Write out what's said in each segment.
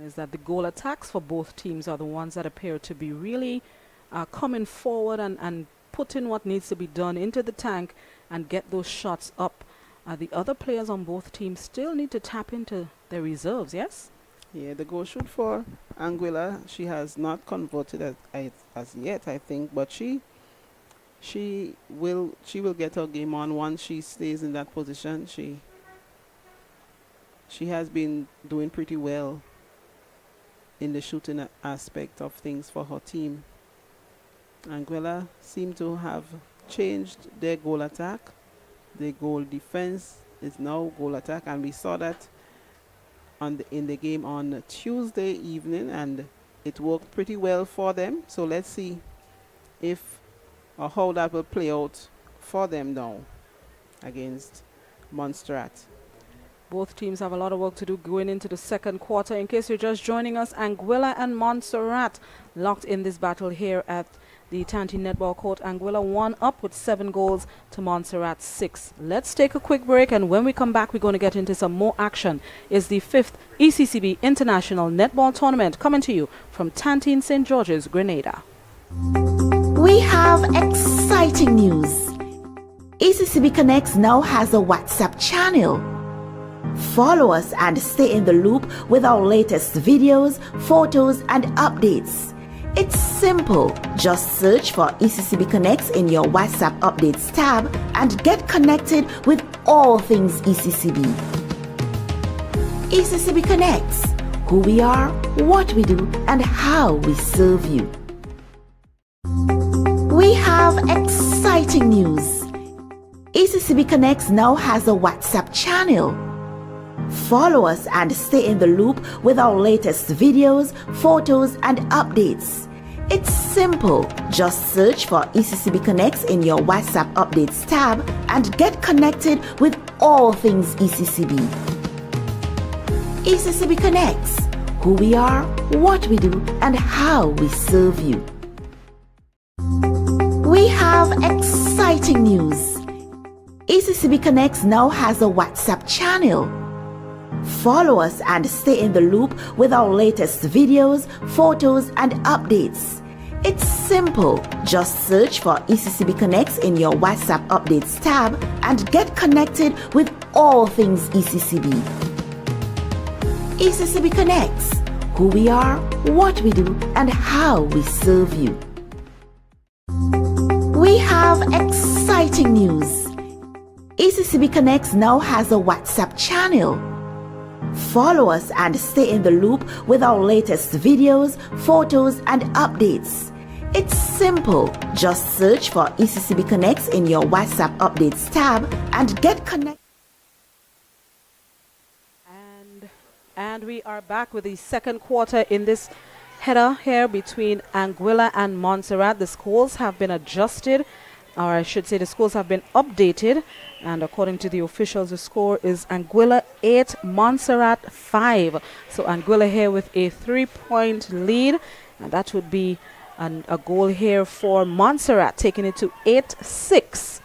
is that the goal attacks for both teams are the ones that appear to be really coming forward and putting what needs to be done into the tank and get those shots up. The other players on both teams still need to tap into their reserves, yes? Yeah, the goal shoot for Anguilla, she has not converted as yet, I think, but she will get her game on once she stays in that position. She has been doing pretty well in the shooting aspect of things for her team. Anguilla seem to have changed their goal attack. The goal defense is now goal attack, and we saw that in the game on Tuesday evening, and it worked pretty well for them. So let's see if or how that will play out for them now against Montserrat. Both teams have a lot of work to do going into the second quarter. In case you're just joining us, Anguilla and Montserrat locked in this battle here at the Tanteen Netball Court. Anguilla 1 up with 7 goals to Montserrat 6. Let's take a quick break, and when we come back, we're going to get into some more action. It's the 5th ECCB International Netball Tournament coming to you from Tanteen St. George's, Grenada. We have exciting news. ECCB Connects now has a WhatsApp channel. Follow us and stay in the loop with our latest videos, photos, and updates. It's simple. Just search for ECCB Connects in your WhatsApp Updates tab and get connected with all things ECCB. ECCB Connects, who we are, what we do, and how we serve you. We have exciting news. ECCB Connects now has a WhatsApp channel. Follow us and stay in the loop with our latest videos, photos, and updates. It's simple. Just search for ECCB Connects in your WhatsApp Updates tab and get connected with all things ECCB. ECCB Connects, who we are, what we do, and how we serve you. We have exciting news. ECCB Connects now has a WhatsApp channel. Follow us and stay in the loop with our latest videos, photos, and updates. It's simple. Just search for ECCB Connects in your WhatsApp Updates tab and get connected with all things ECCB. ECCB Connects, who we are, what we do, and how we serve you. We have exciting news. ECCB Connects now has a WhatsApp channel. Follow us and stay in the loop with our latest videos, photos, and updates. It's simple. Just search for ECCB Connects in your WhatsApp Updates tab and get connected. And we are back with the second quarter in this header here between Anguilla and Montserrat. The scores have been adjusted, or I should say the scores have been updated, and according to the officials, the score is Anguilla 8, Montserrat 5. So Anguilla here with a 3-point lead, and that would be a goal here for Montserrat, taking it to 8-6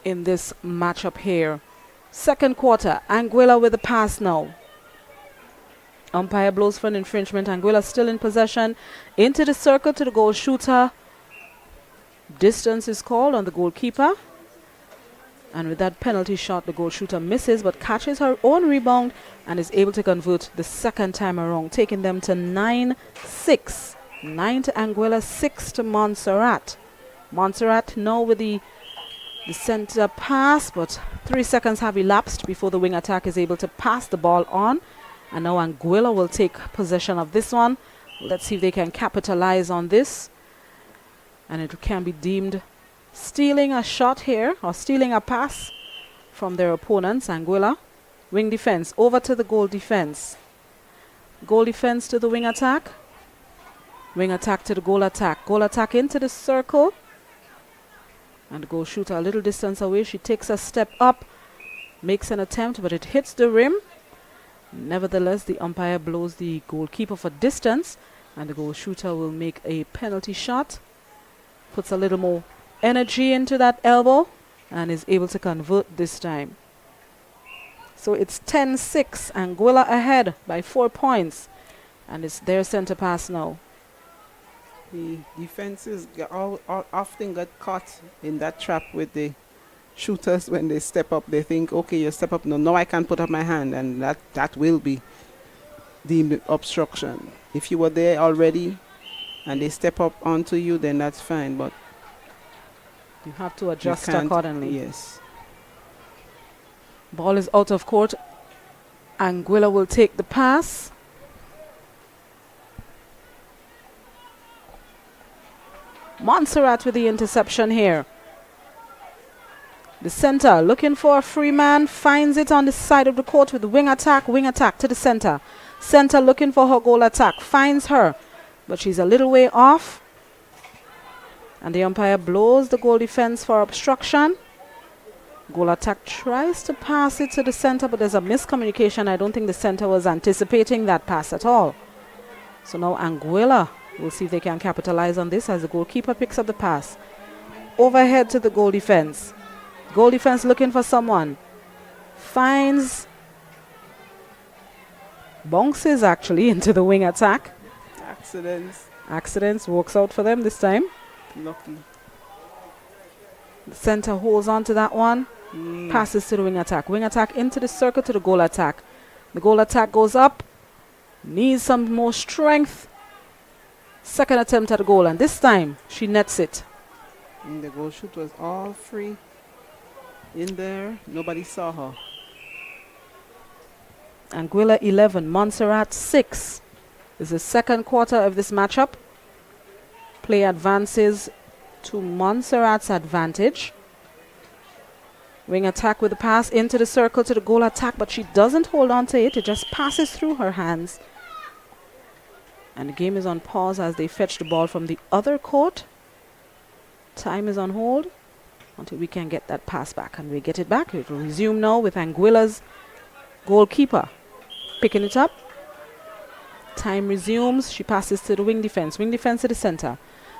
in this matchup here. Second quarter, Anguilla with the pass now. Umpire blows for an infringement. Anguilla still in possession. Into the circle to the goal shooter. Distance is called on the goalkeeper. And with that penalty shot, the goal shooter misses but catches her own rebound and is able to convert the second time around, taking them to 9-6. 9 to Anguilla, 6 to Montserrat. Montserrat now with the center pass, but 3 seconds have elapsed before the wing attack is able to pass the ball on. And now Anguilla will take possession of this one. Let's see if they can capitalize on this. And it can be deemed stealing a shot here, or stealing a pass from their opponents. Anguilla, wing defense, over to the goal defense. Goal defense to the wing attack. Wing attack to the goal attack. Goal attack into the circle. And the goal shooter a little distance away. She takes a step up, makes an attempt, but it hits the rim. Nevertheless, the umpire blows the goalkeeper for distance, and the goal shooter will make a penalty shot. Puts a little more energy into that elbow and is able to convert this time. So it's 10-6, Anguilla ahead by 4 points And it's their center pass now. The defenses often get caught in that trap with the shooters when they step up. They think, okay, you step up. No, I can put up my hand, and that will be deemed obstruction. If you were there already and they step up onto you, then that's fine. But you have to adjust accordingly. Yes. Ball is out of court. Anguilla will take the pass. Montserrat with the interception here. The center looking for a free man, finds it on the side of the court with the wing attack to the center. Center looking for her goal attack, finds her, but she's a little way off. And the umpire blows the goal defense for obstruction. Goal attack tries to pass it to the center, but there's a miscommunication. I don't think the center was anticipating that pass at all. So now Anguilla will see if they can capitalize on this as the goalkeeper picks up the pass. Overhead to the goal defense. Goal defense looking for someone. Finds, bounces actually into the wing attack. Accidents works out for them this time. Lucky. The center holds on to that one. Passes to the wing attack. Wing attack into the circle to the goal attack. The goal attack goes up. Needs some more strength. Second attempt at the goal, and this time she nets it. And the goal shoot was all free in there. Nobody saw her. Anguilla 11, Montserrat 6. This is the second quarter of this matchup. Play advances to Montserrat's advantage. Wing attack with the pass into the circle to the goal attack, but she doesn't hold on to it. It just passes through her hands. And the game is on pause as they fetch the ball from the other court. Time is on hold until we can get that pass back. And we get it back. It will resume now with Anguilla's goalkeeper picking it up. Time resumes. She passes to the wing defense. Wing defense to the center.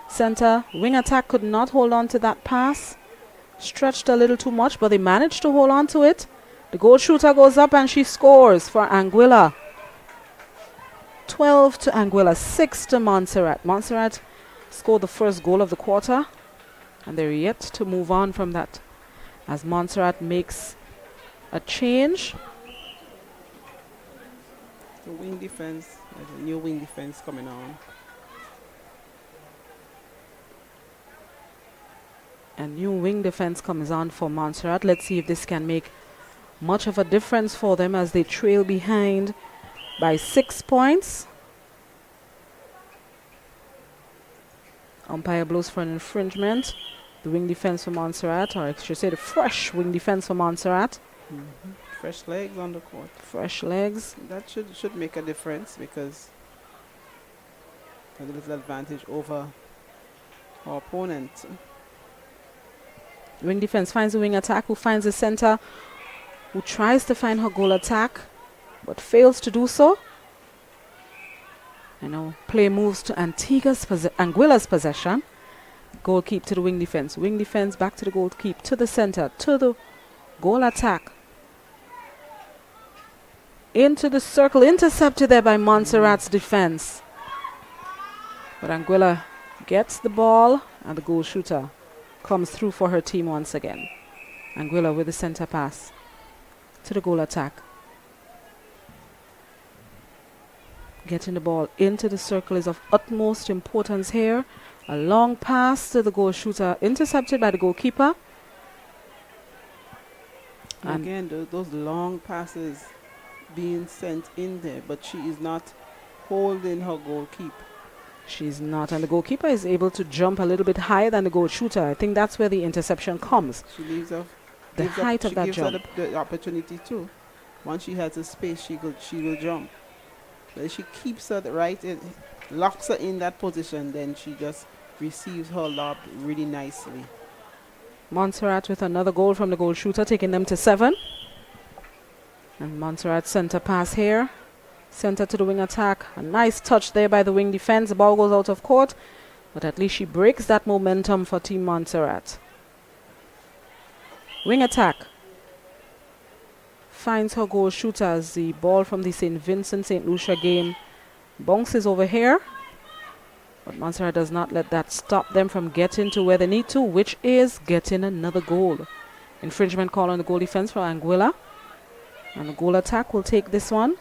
Center wing attack could not hold on to that pass. Stretched a little too much, but they managed to hold on to it. The goal shooter goes up and she scores for Anguilla. 12 to Anguilla, 6 to Montserrat. Montserrat scored the first goal of the quarter, and they're yet to move on from that as Montserrat makes a change. The wing defense, there's a new wing defense coming on. A new wing defense comes on for Montserrat. Let's see if this can make much of a difference for them as they trail behind by 6 points. Umpire blows for an infringement. The wing defense for Montserrat, or I should say the fresh wing defense for Montserrat. Fresh legs on the court. Fresh legs. That should make a difference because a little advantage over our opponent. Wing defense finds the wing attack, who finds the center, who tries to find her goal attack, but fails to do so. And now play moves to Anguilla's possession. Goalkeep to the wing defense. Wing defense back to the goalkeep, to the center, to the goal attack. Into the circle, intercepted there by Montserrat's defense. But Anguilla gets the ball, and the goal shooter comes through for her team once again. Anguilla with the center pass to the goal attack. Getting the ball into the circle is of utmost importance here. A long pass to the goal shooter, intercepted by the goalkeeper. And again, those long passes being sent in there, but she is not holding her goalkeeper. She's not, and the goalkeeper is able to jump a little bit higher than the goal shooter. I think that's where the interception comes. She leaves off the height of that jump. She gives her the opportunity too. Once she has the space, she will jump. But if she keeps her locks her in that position, then she just receives her lob really nicely. Montserrat with another goal from the goal shooter, taking them to 7. And Montserrat center pass here. Center to the wing attack. A nice touch there by the wing defense. The ball goes out of court, but at least she breaks that momentum for Team Montserrat. Wing attack. Finds her goal shooter as the ball from the St. Vincent St. Lucia game Bounces over here. But Montserrat does not let that stop them from getting to where they need to, which is getting another goal. Infringement call on the goal defense for Anguilla. And the goal attack will take this one.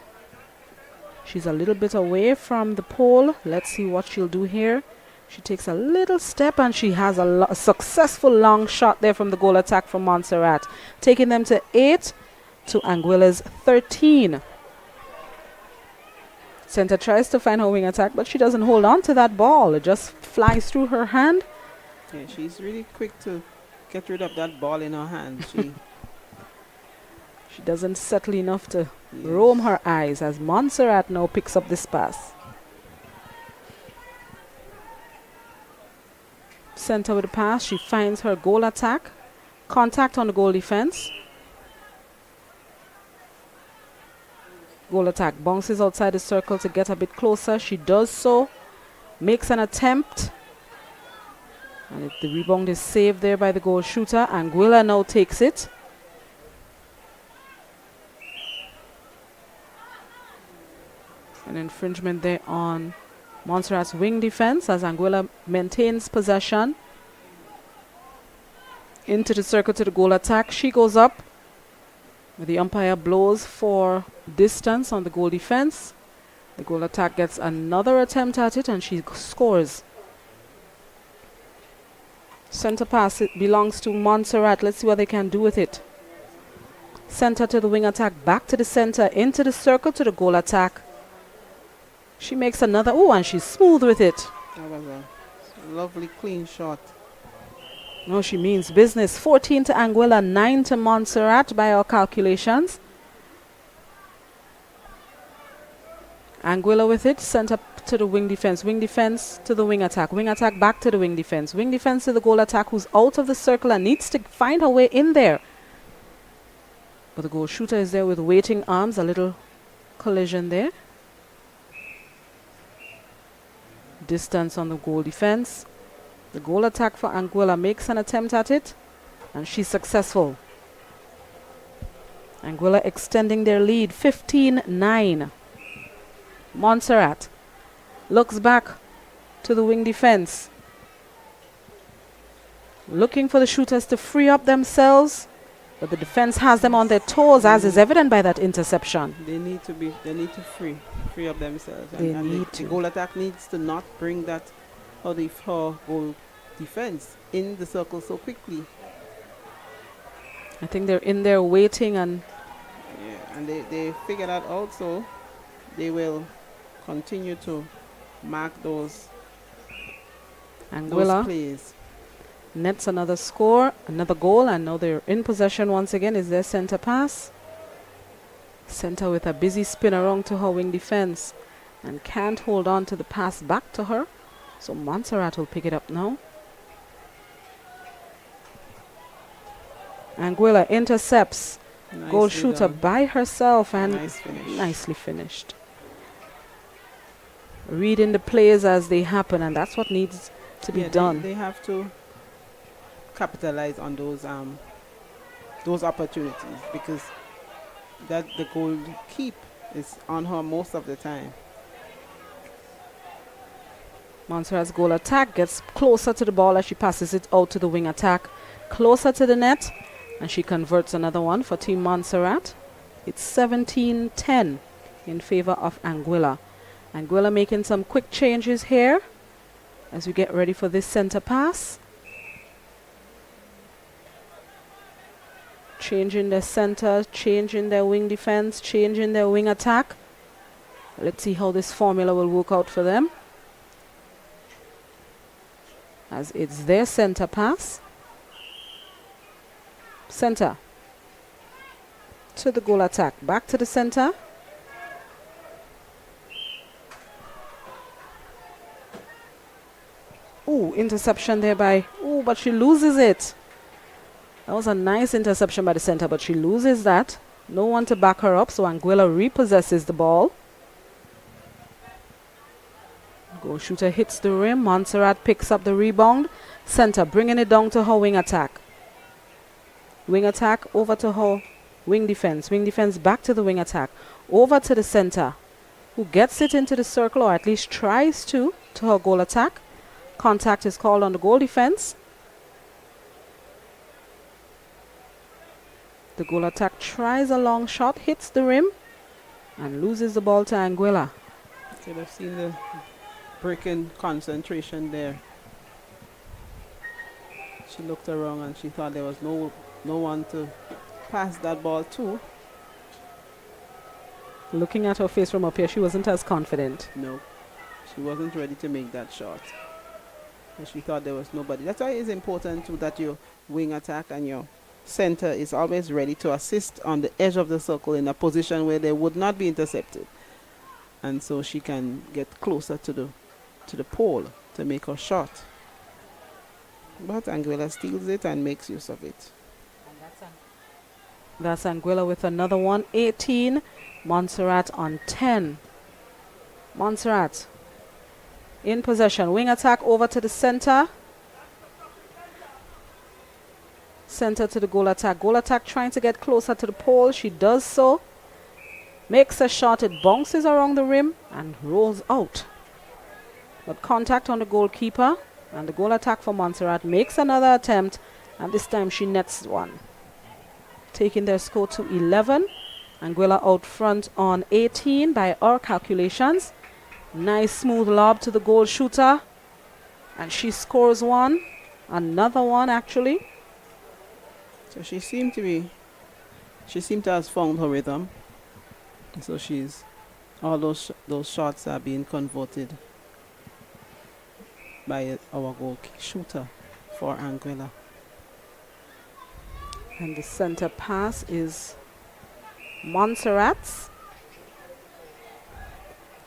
She's a little bit away from the pole. Let's see what she'll do here. She takes a little step and she has a successful long shot there from the goal attack from Montserrat, taking them to 8 to Anguilla's 13. Center tries to find her wing attack, but she doesn't hold on to that ball. It just flies through her hand. Yeah, she's really quick to get rid of that ball in her hand. She doesn't settle enough to roam her eyes as Montserrat now picks up this pass. Center with the pass. She finds her goal attack. Contact on the goal defense. Goal attack. Bounces outside the circle to get a bit closer. She does so. Makes an attempt. And the rebound is saved there by the goal shooter. Anguilla now takes it. An infringement there on Montserrat's wing defense as Anguilla maintains possession. Into the circle to the goal attack. She goes up. The umpire blows for distance on the goal defense. The goal attack gets another attempt at it and she scores. Center pass, it belongs to Montserrat. Let's see what they can do with it. Center to the wing attack, back to the center, into the circle to the goal attack. She makes another, and she's smooth with it. That was a lovely clean shot. No, she means business. 14 to Anguilla, 9 to Montserrat by our calculations. Anguilla with it, center to the wing defense to the wing attack back to the wing defense to the goal attack, who's out of the circle and needs to find her way in there. But the goal shooter is there with waiting arms, a little collision there. Distance on the goal defense. The goal attack for Anguilla makes an attempt at it and she's successful. Anguilla extending their lead 15-9. Montserrat looks back to the wing defense, looking for the shooters to free up themselves, but the defense has them on their toes, as is evident by that interception. They need to free up themselves. The goal attack needs to not bring that goal defense in the circle so quickly. I think they're in there waiting and they figure that out, so they will continue to mark those plays. Nets another score, another goal, and now they're in possession once again. Is their center pass. Center with a busy spin around to her wing defense and can't hold on to the pass back to her. So Montserrat will pick it up now. Anguilla intercepts. Goal shooter by herself and nicely finished. Reading the plays as they happen, and that's what needs to be done. They have to capitalize on those opportunities, because that the goal keep is on her most of the time. Montserrat's goal attack gets closer to the ball as she passes it out to the wing attack, closer to the net, and she converts another one for Team Montserrat. It's 17-10 in favor of Anguilla. Anguilla making some quick changes here as we get ready for this center pass. Changing their center, changing their wing defense, changing their wing attack. Let's see how this formula will work out for them, as it's their center pass. Center to the goal attack, back to the center. Interception there but she loses it. That was a nice interception by the center, but she loses that. No one to back her up, so Anguilla repossesses the ball. Goal shooter hits the rim. Montserrat picks up the rebound. Center bringing it down to her wing attack. Wing attack over to her wing defense. Wing defense back to the wing attack. Over to the center. who gets it into the circle, or at least tries to her goal attack. Contact is called on the goal defense. The goal attack tries a long shot, hits the rim, and loses the ball to Anguilla. Could have seen the break in concentration there. She looked around and she thought there was no one to pass that ball to. Looking at her face from up here, she wasn't as confident. No, she wasn't ready to make that shot. And she thought there was nobody. That's why it's important too that your wing attack and your center is always ready to assist on the edge of the circle in a position where they would not be intercepted. And so she can get closer to the pole to make her shot. But Anguilla steals it and makes use of it. That's Anguilla with another one. 18. Montserrat on 10. Montserrat in possession. Wing attack over to the center. Center to the goal attack. Goal attack trying to get closer to the pole. She does so. Makes a shot. It bounces around the rim and rolls out. But contact on the goalkeeper. And the goal attack for Montserrat makes another attempt. And this time she nets one. Taking their score to 11. Anguilla out front on 18 by our calculations. Nice smooth lob to the goal shooter. And she scores one. Another one actually. So she seemed to have found her rhythm. So all those shots are being converted by our goal shooter for Anguilla. And the center pass is Montserrat's.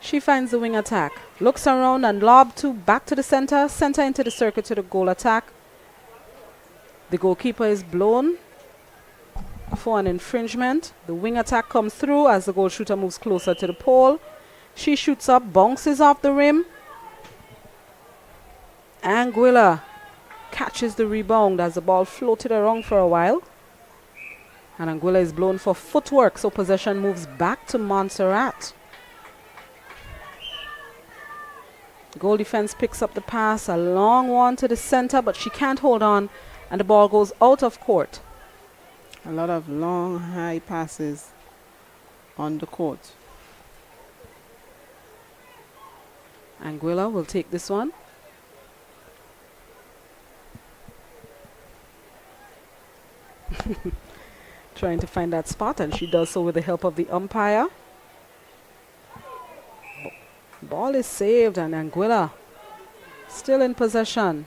She finds the wing attack. Looks around and lob back to the center. Center into the circle to the goal attack. The goalkeeper is blown for an infringement. The wing attack comes through as the goal shooter moves closer to the pole. She shoots up, bounces off the rim. Anguilla catches the rebound as the ball floated around for a while. And Anguilla is blown for footwork, so possession moves back to Montserrat. Goal defense picks up the pass, a long one to the center, but she can't hold on, and the ball goes out of court. A lot of long, high passes on the court. Anguilla will take this one. Trying to find that spot, and she does so with the help of the umpire. Ball is saved, and Anguilla still in possession.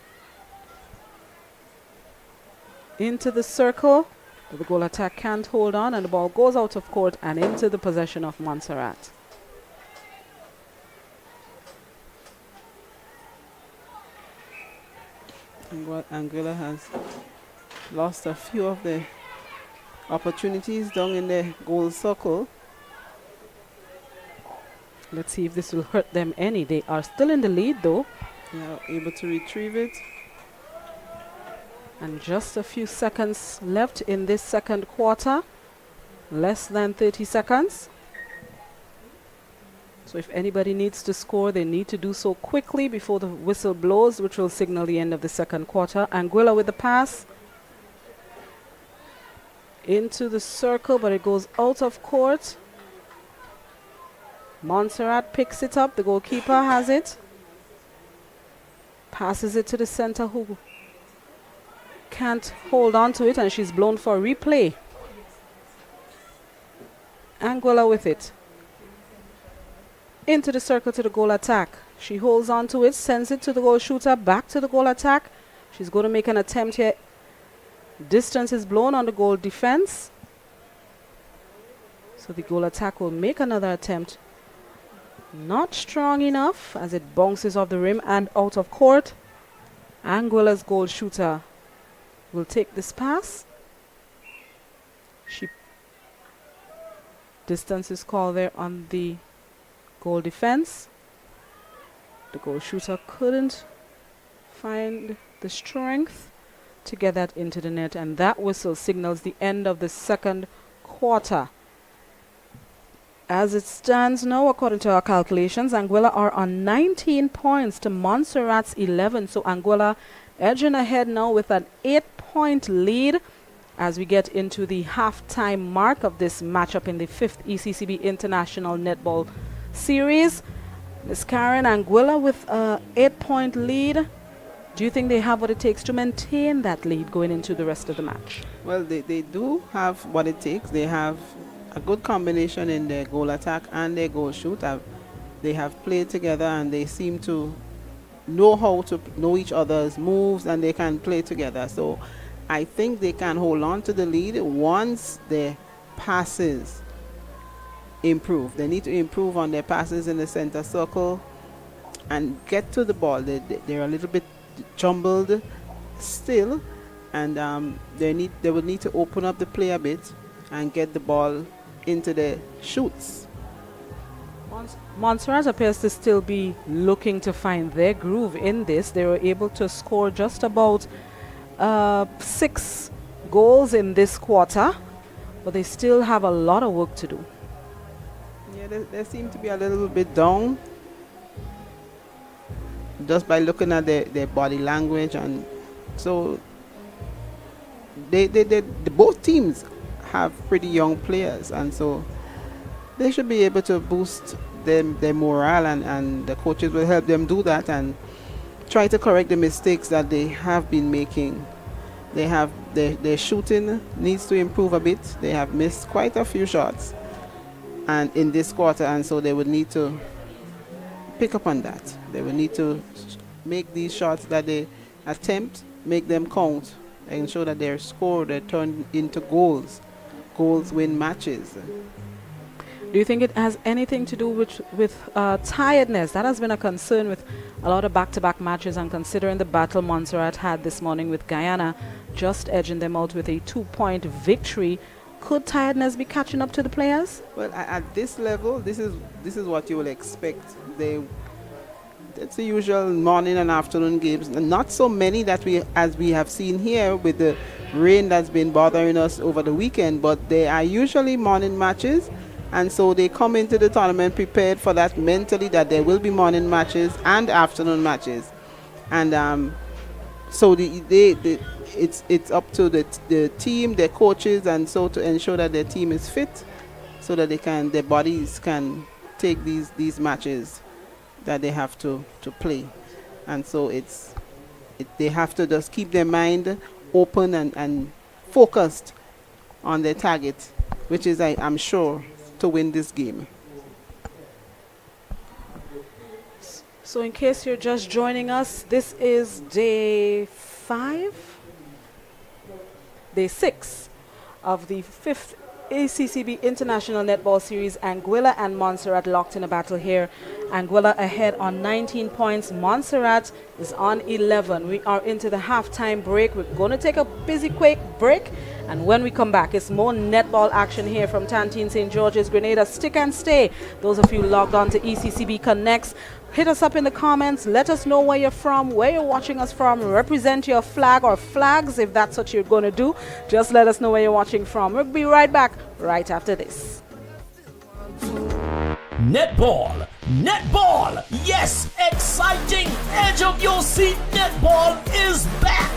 Into the circle, but the goal attack can't hold on, and the ball goes out of court and into the possession of Montserrat. Anguilla has lost a few of the opportunities down in the goal circle. Let's see if this will hurt them any. They are still in the lead though. They are able to retrieve it. And just a few seconds left in this second quarter. Less than 30 seconds. So if anybody needs to score, they need to do so quickly before the whistle blows, which will signal the end of the second quarter. Anguilla with the pass. Into the circle, but it goes out of court. Montserrat picks it up. The goalkeeper has it. Passes it to the center, who can't hold on to it, and she's blown for a replay. Anguilla with it. Into the circle to the goal attack. She holds on to it, sends it to the goal shooter, back to the goal attack. She's going to make an attempt here. Distance is blown on the goal defense. So the goal attack will make another attempt. Not strong enough as it bounces off the rim and out of court. Anguilla's goal shooter will take this pass. Distance is called there on the goal defense. The goal shooter couldn't find the strength to get that into the net, and that whistle signals the end of the second quarter. As it stands now, according to our calculations, Anguilla are on 19 points to Montserrat's 11. So Anguilla edging ahead now with an 8-point lead as we get into the halftime mark of this matchup in the 5th ECCB International Netball Series. Ms. Karen, Anguilla with an 8-point lead. Do you think they have what it takes to maintain that lead going into the rest of the match? Well, they do have what it takes. They have a good combination in their goal attack and their goal shoot. They have played together and they seem to know how to know each other's moves, and they can play together. So I think they can hold on to the lead once their passes improve. They need to improve on their passes in the center circle and get to the ball. They're a little bit jumbled still, and they would need to open up the play a bit and get the ball into the shoots. Montserrat appears to still be looking to find their groove in this. They were able to score just about 6 goals in this quarter, but they still have a lot of work to do. Yeah, they seem to be a little bit down just by looking at their body language, and so they both teams have pretty young players, and so they should be able to boost their morale, and the coaches will help them do that and try to correct the mistakes that they have been making. They have their shooting needs to improve a bit. They have missed quite a few shots and in this quarter, and so they would need to pick up on that. They will need to make these shots that they attempt, make them count, and ensure that they're scored, they're turned into goals. Goals win matches. Do you think it has anything to do with tiredness? That has been a concern with a lot of back-to-back matches, and considering the battle Montserrat had this morning with Guyana, just edging them out with a 2-point victory. Could tiredness be catching up to the players? Well, at this level, this is what you will expect. It's the usual morning and afternoon games. Not so many as we have seen here with the rain that's been bothering us over the weekend, but they are usually morning matches, and so they come into the tournament prepared for that mentally, that there will be morning matches and afternoon matches, and so it's up to the team, their coaches, and so to ensure that their team is fit, so that their bodies can take these matches that they have to play. And so they have to just keep their mind open and focused on their target, which is, I'm sure, to win this game. So in case you're just joining us, this is day 6 of the 5th ECCB International Netball Series. Anguilla and Montserrat locked in a battle here. Anguilla ahead on 19 points. Montserrat is on 11. We are into the halftime break. We're going to take a busy quick break. And when we come back, it's more netball action here from Tanteen St. George's, Grenada. Stick and stay. Those of you logged on to ECCB Connects, hit us up in the comments. Let us know where you're from, where you're watching us from. Represent your flag or flags if that's what you're going to do. Just let us know where you're watching from. We'll be right back right after this. Netball, netball, yes, exciting edge of your seat netball is back.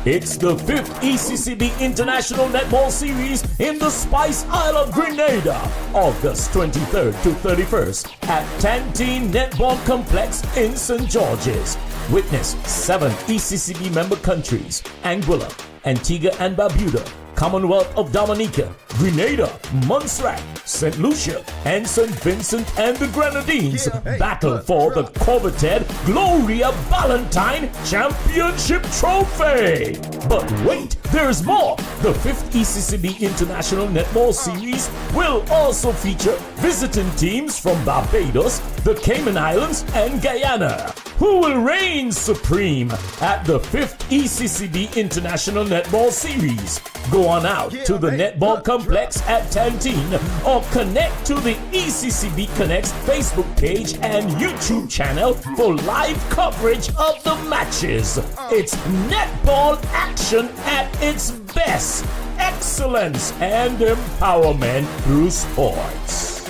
It's the 5th ECCB International Netball Series in the Spice Isle of Grenada, August 23rd to 31st at Tanteen Netball Complex in St. George's. Witness 7 ECCB member countries: Anguilla, Antigua and Barbuda, Commonwealth of Dominica, Grenada, Montserrat, St. Lucia, and St. Vincent and the Grenadines battle for the coveted Gloria Valentine Championship Trophy. But wait, there's more. The 5th ECCB International Netball Series will also feature visiting teams from Barbados, the Cayman Islands, and Guyana, who will reign supreme at the 5th ECCB International Netball Series. Go on out to the Netball Complex at Tanteen or connect to the ECCB Connects Facebook page and YouTube channel for live coverage of the matches. It's netball action at its best. Excellence and empowerment through sports.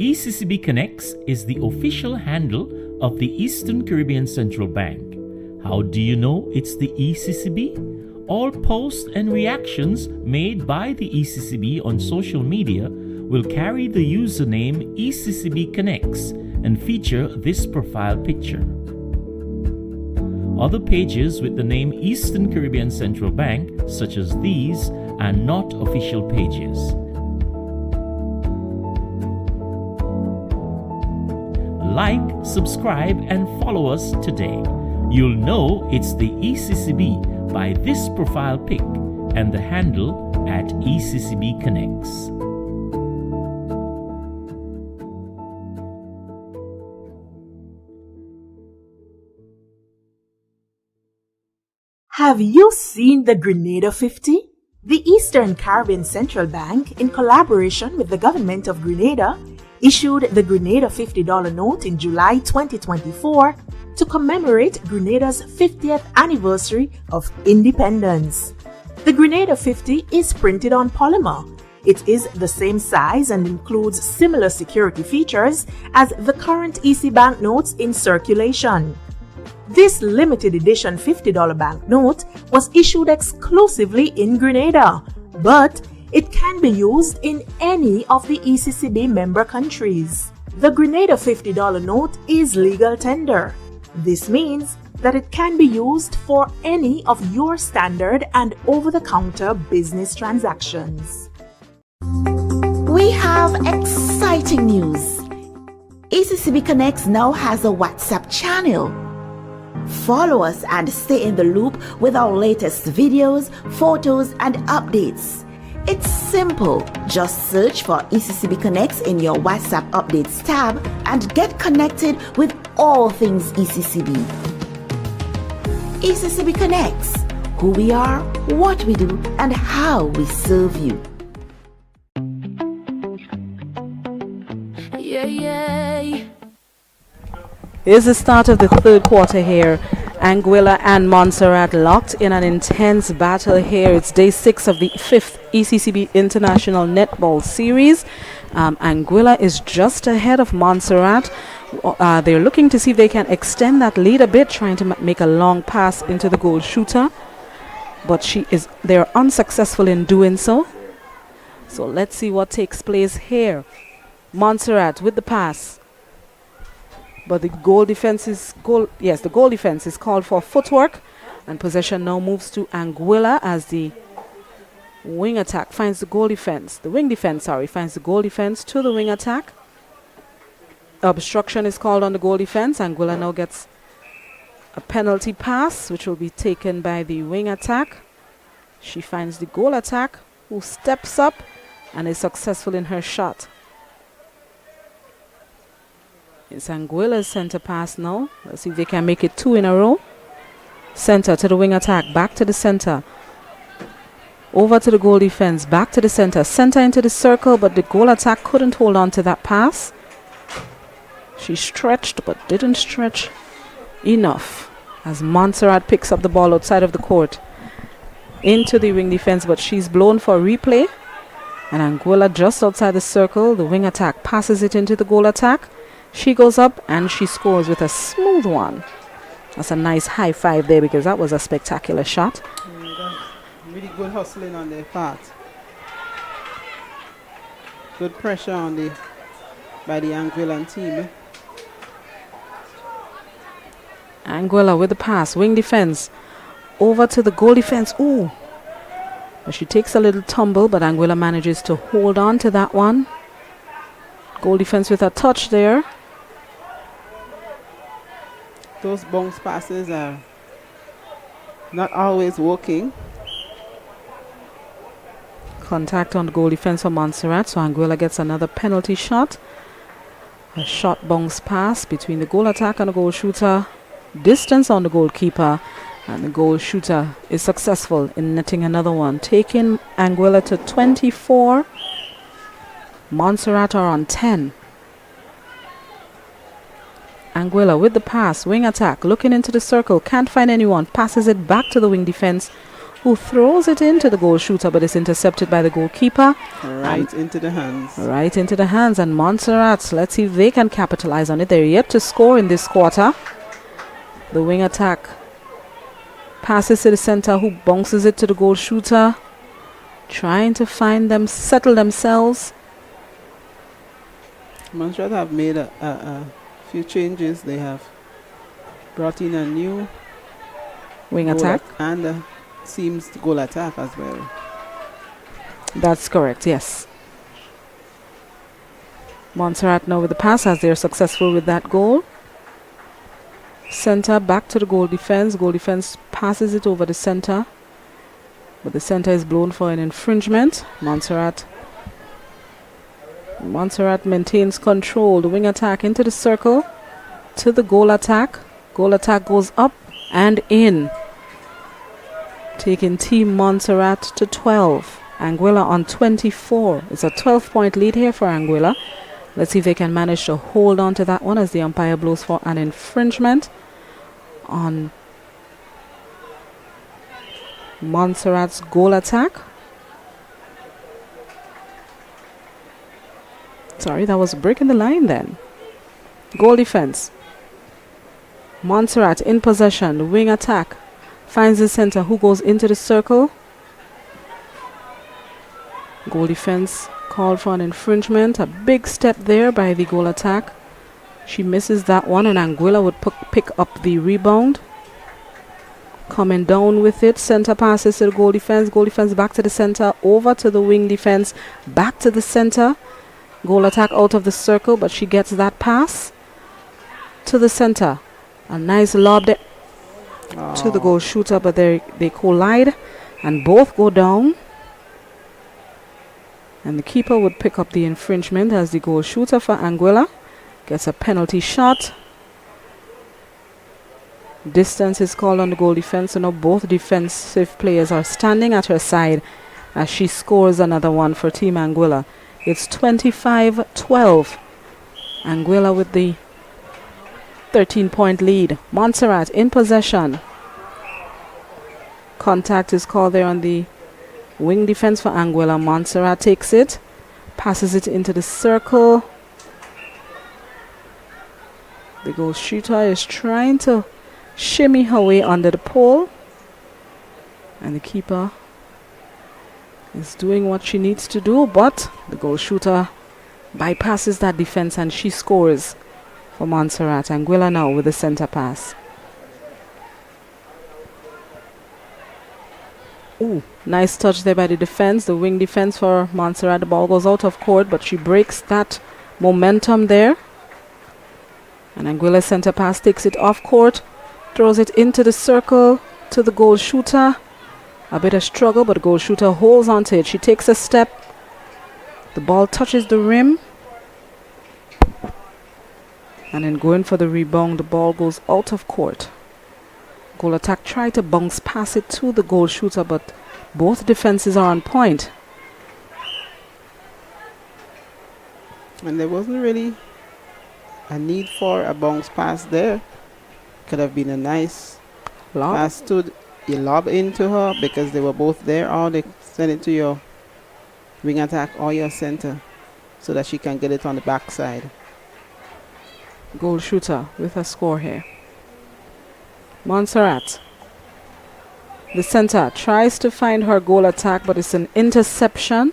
ECCB Connects is the official handle of the Eastern Caribbean Central Bank. How do you know it's the ECCB? All posts and reactions made by the ECCB on social media will carry the username ECCB Connects and feature this profile picture. Other pages with the name Eastern Caribbean Central Bank, such as these, are not official pages. Like, subscribe, and follow us today. You'll know it's the ECCB by this profile pic and the handle at ECCB Connects. Have you seen the Grenada 50? The Eastern Caribbean Central Bank, in collaboration with the government of Grenada, issued the Grenada $50 note in July 2024 to commemorate Grenada's 50th anniversary of independence. The Grenada 50 is printed on polymer. It is the same size and includes similar security features as the current EC banknotes in circulation. This limited edition $50 banknote was issued exclusively in Grenada, but it can be used in any of the ECCB member countries. The Grenada $50 note is legal tender. This means that it can be used for any of your standard and over-the-counter business transactions. We have exciting news. ECCB Connects now has a WhatsApp channel. Follow us and stay in the loop with our latest videos, photos, and updates. It's simple. Just search for ECCB Connects in your WhatsApp Updates tab and get connected with all things ECCB. ECCB Connects. Who we are, what we do, and how we serve you. Here's the start of the third quarter here. Anguilla and Montserrat locked in an intense battle here. It's day 6 of the 5th ECCB International Netball Series. Anguilla is just ahead of Montserrat. They're looking to see if they can extend that lead a bit, trying to make a long pass into the goal shooter. But they're unsuccessful in doing so. So let's see what takes place here. Montserrat with the pass. But the goal defense is the goal defense is called for footwork, and possession now moves to Anguilla as the wing attack finds the goal defense. The wing defense, finds the goal defense to the wing attack. Obstruction is called on the goal defense. Anguilla now gets a penalty pass, which will be taken by the wing attack. She finds the goal attack, who steps up and is successful in her shot. It's Anguilla's center pass now. Let's see if they can make it 2 in a row. Center to the wing attack, back to the center. Over to the goal defense, back to the center. Center into the circle, but the goal attack couldn't hold on to that pass. She stretched, but didn't stretch enough as Montserrat picks up the ball outside of the court. Into the wing defense, but she's blown for replay. And Anguilla just outside the circle. The wing attack passes it into the goal attack. She goes up and she scores with a smooth one. That's a nice high five there, because that was a spectacular shot. Really good hustling on their part. Good pressure by the Anguillan team. Anguilla with the pass, wing defense. Over to the goal defense. Ooh. But she takes a little tumble, but Anguilla manages to hold on to that one. Goal defense with a touch there. Those bounce passes are not always working. Contact on the goal defense for Montserrat, so Anguilla gets another penalty shot. A short bounce pass between the goal attack and the goal shooter. Distance on the goalkeeper, and the goal shooter is successful in netting another one, taking Anguilla to 24. Montserrat are on 10. Anguilla with the pass, wing attack, looking into the circle, can't find anyone, passes it back to the wing defense, who throws it into the goal shooter, but is intercepted by the goalkeeper. Right into the hands. Right into the hands. And Montserrat, let's see if they can capitalize on it. They're yet to score in this quarter. The wing attack passes to the center, who bounces it to the goal shooter, trying to find them, settle themselves. Montserrat have made a few changes. They have brought in a new Wing attack. And seems goal attack as well. That's correct, yes. Montserrat now with the pass as they're successful with that goal. Center back to the goal defense. Goal defense passes it over the center, but the center is blown for an infringement. Montserrat maintains control. The wing attack into the circle to the goal attack. Goal attack goes up and in, taking Team Montserrat to 12. Anguilla on 24. It's a 12-point lead here for Anguilla. Let's see if they can manage to hold on to that one as the umpire blows for an infringement on Montserrat's goal attack. Sorry, that was breaking the line then. Goal defense. Montserrat in possession. The wing attack finds the center, who goes into the circle. Goal defense called for an infringement. A big step there by the goal attack. She misses that one, and Anguilla would pick up the rebound. Coming down with it. Center passes to the goal defense. Goal defense back to the center. Over to the wing defense. Back to the center. Goal attack out of the circle, but she gets that pass to the center. A nice lob there to the goal shooter, but they collide and both go down. And the keeper would pick up the infringement as the goal shooter for Anguilla gets a penalty shot. Distance is called on the goal defense, so now both defensive players are standing at her side as she scores another one for Team Anguilla. It's 25-12. Anguilla with the 13-point lead. Montserrat in possession. Contact is called there on the wing defense for Anguilla. Montserrat takes it, passes it into the circle. The goal shooter is trying to shimmy her way under the pole, and the keeper is doing what she needs to do, but the goal shooter bypasses that defense and she scores for Montserrat. Anguilla now with the center pass. Ooh, nice touch there by the defense, the wing defense for Montserrat. The ball goes out of court, but she breaks that momentum there. And Anguilla's center pass takes it off court, throws it into the circle to the goal shooter. A bit of struggle, but the goal shooter holds onto it. She takes a step. The ball touches the rim. And then going for the rebound, the ball goes out of court. Goal attack tried to bounce past it to the goal shooter, but both defenses are on point. And there wasn't really a need for a bounce pass there. Could have been a nice pass to you lob into her because they were both there, or they send it to your wing attack or your center so that she can get it on the backside. Goal shooter with a score here. Montserrat. The center tries to find her goal attack, but it's an interception.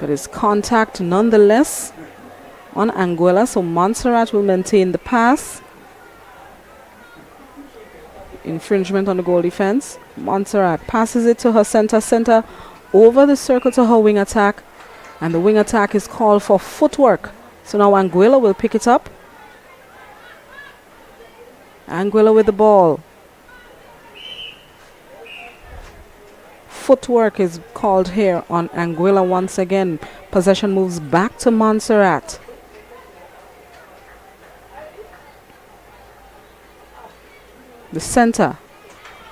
But it's contact nonetheless on Anguilla, so Montserrat will maintain the pass. Infringement on the goal defense. Montserrat passes it to her center over the circle to her wing attack, and the wing attack is called for footwork. So now Anguilla will pick it up. Anguilla with the ball. Footwork is called here on Anguilla once again. Possession moves back to Montserrat. The center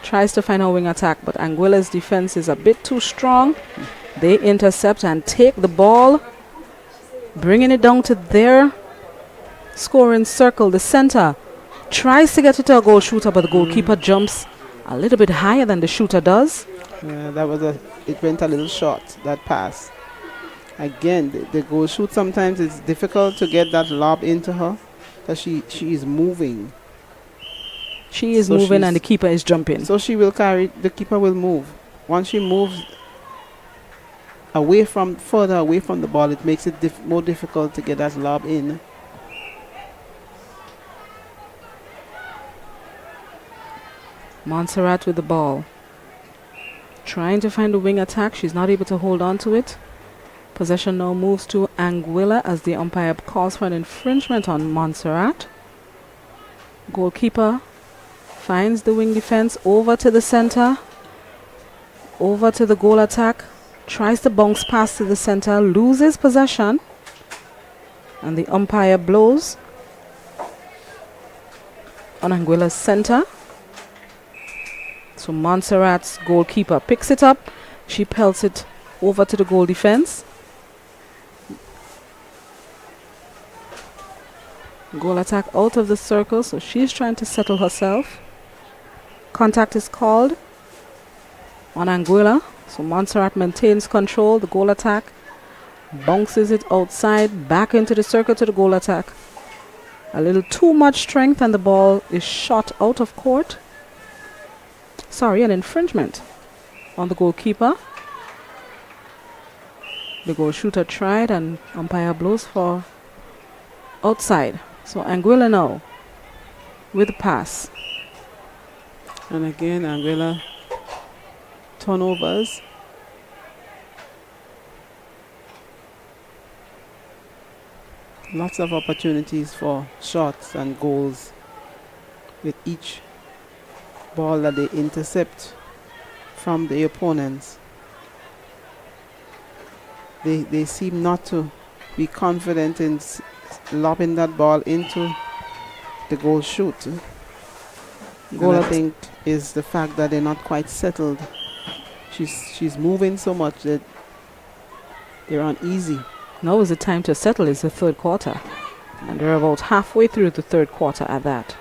tries to find her wing attack, but Anguilla's defense is a bit too strong. They intercept and take the ball, bringing it down to their scoring circle. The center tries to get it to a goal shooter, but the goalkeeper jumps a little bit higher than the shooter does. It went a little short, that pass. Again, the goal shoot, sometimes it's difficult to get that lob into her because she is moving. She is moving and the keeper is jumping. So she will carry, the keeper will move. Once she moves further away from the ball, it makes it more difficult to get that lob in. Montserrat with the ball. Trying to find the wing attack. She's not able to hold on to it. Possession now moves to Anguilla as the umpire calls for an infringement on Montserrat. Goalkeeper finds the wing defense over to the center. Over to the goal attack. Tries to bounce pass to the center. Loses possession. And the umpire blows on Anguilla's center. So Montserrat's goalkeeper picks it up. She pelts it over to the goal defense. Goal attack out of the circle, so she's trying to settle herself. Contact is called on Anguilla. So Montserrat maintains control. The goal attack bounces it outside, back into the circle to the goal attack. A little too much strength and the ball is shot out of court. Sorry, an infringement on the goalkeeper. The goal shooter tried and umpire blows for outside. So Anguilla now with the pass. And again, Anguilla turnovers. Lots of opportunities for shots and goals with each ball that they intercept from the opponents. They seem not to be confident in lobbing that ball into the goal shoot. Goal, I think, is the fact that they're not quite settled. She's moving so much that they're uneasy. Now is the time to settle. It's the third quarter. And they're about halfway through the third quarter at that.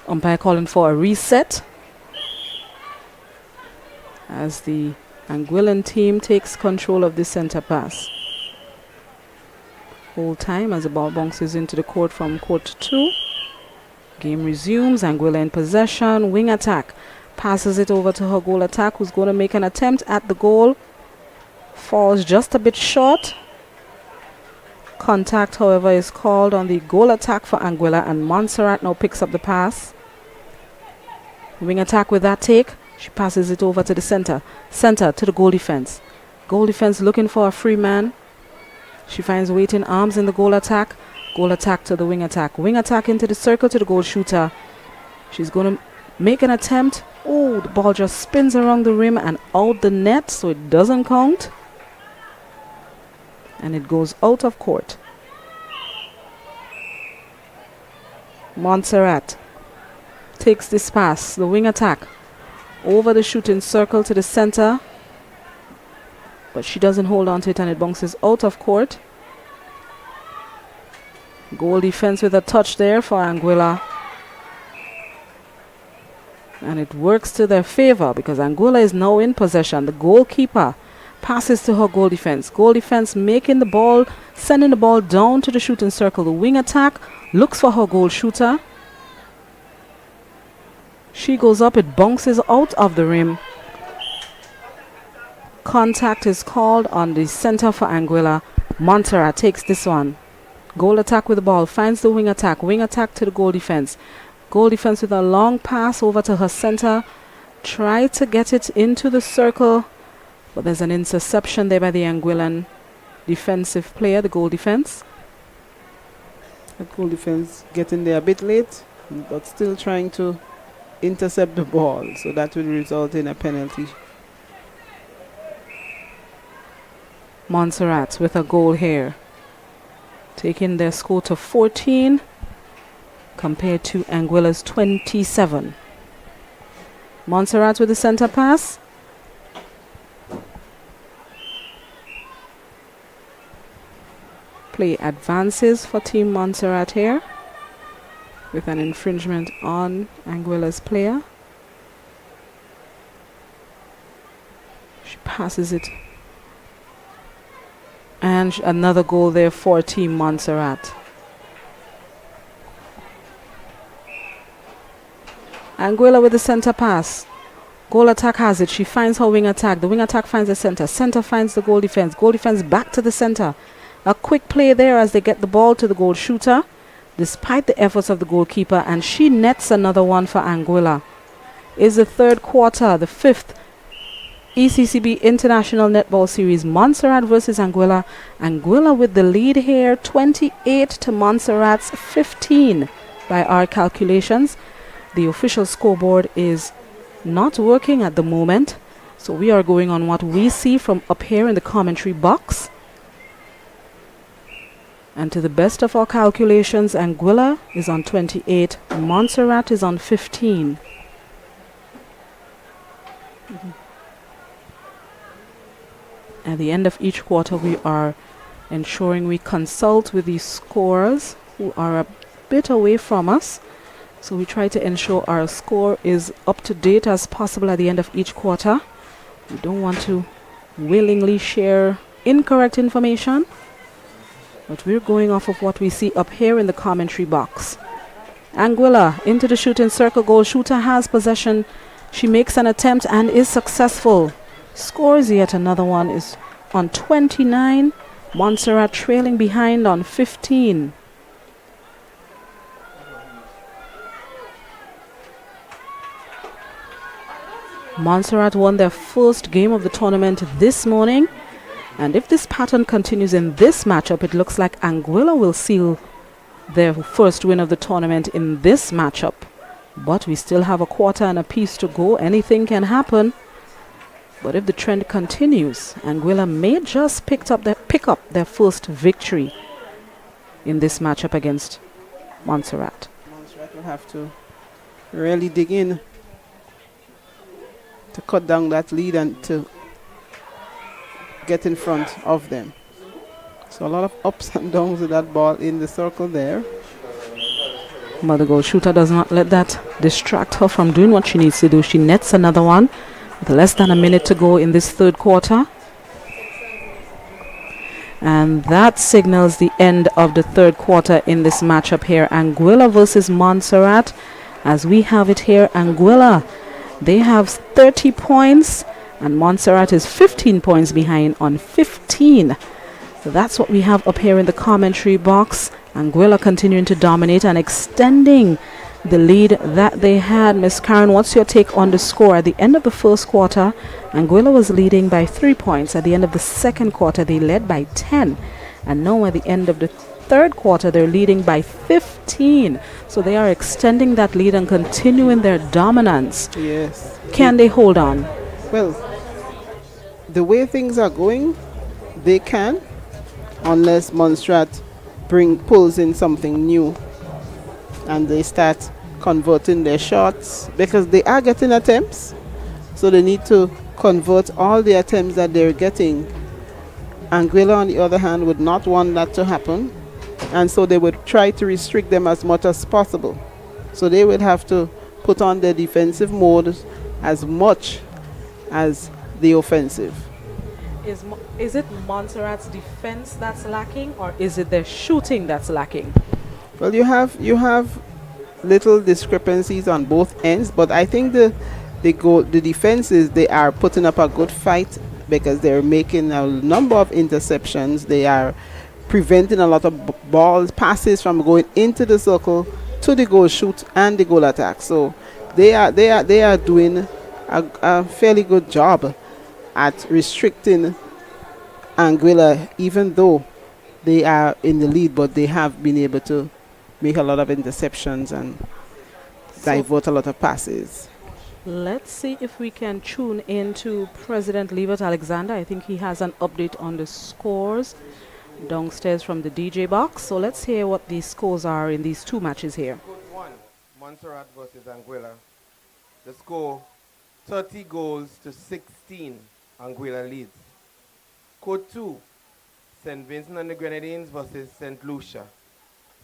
Umpire calling for a reset as the Anguillan team takes control of the center pass. Whole time as the ball bounces into the court from court 2. Game resumes. Anguilla in possession. Wing attack. Passes it over to her goal attack, who's going to make an attempt at the goal. Falls just a bit short. Contact, however, is called on the goal attack for Anguilla, and Montserrat now picks up the pass. Wing attack with that take. She passes it over to the center. Center to the goal defense. Goal defense looking for a free man. She finds waiting arms in the goal attack. Goal attack to the wing attack. Wing attack into the circle to the goal shooter. She's going to make an attempt. Oh, the ball just spins around the rim and out the net, so it doesn't count. And it goes out of court. Montserrat takes this pass, the wing attack, over the shooting circle to the center. But she doesn't hold on to it and it bounces out of court. Goal defense with a touch there for Anguilla. And it works to their favor because Anguilla is now in possession. The goalkeeper passes to her goal defense. Goal defense making the ball, sending the ball down to the shooting circle. The wing attack looks for her goal shooter. She goes up, it bounces out of the rim. Contact is called on the center for Anguilla. Montserrat takes this one. Goal attack with the ball, finds the wing attack. Wing attack to the goal defense. Goal defense with a long pass over to her center. Try to get it into the circle. But there's an interception there by the Anguillan defensive player, the goal defense. The goal defense getting there a bit late, but still trying to intercept the ball. So that will result in a penalty. Montserrat with a goal here. Taking their score to 14 compared to Anguilla's 27. Montserrat with the center pass. Play advances for Team Montserrat here. with an infringement on Anguilla's player. She passes it. And another goal there for Team Montserrat. Anguilla with the center pass. Goal attack has it. She finds her wing attack. The wing attack finds the center. Center finds the goal defense. Goal defense back to the center. A quick play there as they get the ball to the goal shooter, despite the efforts of the goalkeeper, and she nets another one for Anguilla. Is the third quarter, the fifth ECCB International Netball Series, Montserrat versus Anguilla. Anguilla with the lead here, 28 to Montserrat's 15 by our calculations. The official scoreboard is not working at the moment, so we are going on what we see from up here in the commentary box. And to the best of our calculations, Anguilla is on 28, Montserrat is on 15. At the end of each quarter, we are ensuring we consult with the scorers who are a bit away from us. So we try to ensure our score is up to date as possible at the end of each quarter. We don't want to willingly share incorrect information, but we're going off of what we see up here in the commentary box. Anguilla into the shooting circle. Goal shooter has possession. She makes an attempt and is successful. Scores yet another one, is on 29. Montserrat trailing behind on 15. Montserrat won their first game of the tournament this morning. And if this pattern continues in this matchup, it looks like Anguilla will seal their first win of the tournament in this matchup. But we still have a quarter and a piece to go. Anything can happen. But if the trend continues, Anguilla may just pick up their first victory in this matchup against Montserrat. Montserrat will have to really dig in to cut down that lead and to get in front of them. So a lot of ups and downs with that ball in the circle there. But the goal shooter does not let that distract her from doing what she needs to do. She nets another one with less than a minute to go in this third quarter. And that signals the end of the third quarter in this matchup here. Anguilla versus Montserrat. As we have it here, Anguilla, they have 30 points and Montserrat is 15 points behind on 15. So that's what we have up here in the commentary box. Anguilla continuing to dominate and extending the lead that they had. Miss Karen, what's your take on the score? At the end of the first quarter, Anguilla was leading by 3 points. At the end of the second quarter, they led by 10. And now at the end of the third quarter, they're leading by 15. So they are extending that lead and continuing their dominance. Yes. Can they hold on? Well, the way things are going, they can, unless Montserrat pulls in something new and they start converting their shots, because they are getting attempts, so they need to convert all the attempts that they're getting. Anguilla, on the other hand, would not want that to happen, and so they would try to restrict them as much as possible. So they would have to put on their defensive mode as much as the offensive. Is it Montserrat's defense that's lacking, or is it their shooting that's lacking? Well, you have little discrepancies on both ends, but I think the defenses, they are putting up a good fight because they're making a number of interceptions. They are preventing a lot of balls, passes from going into the circle to the goal shoot and the goal attack. So they are doing a fairly good job at restricting Anguilla, even though they are in the lead, but they have been able to make a lot of interceptions and divert a lot of passes. Let's see if we can tune in to President Levert Alexander. I think he has an update on the scores downstairs from the DJ box. So let's hear what the scores are in these two matches here. Code 1, Montserrat versus Anguilla. The score, 30 goals to 16, Anguilla leads. Code 2, St. Vincent and the Grenadines versus St. Lucia.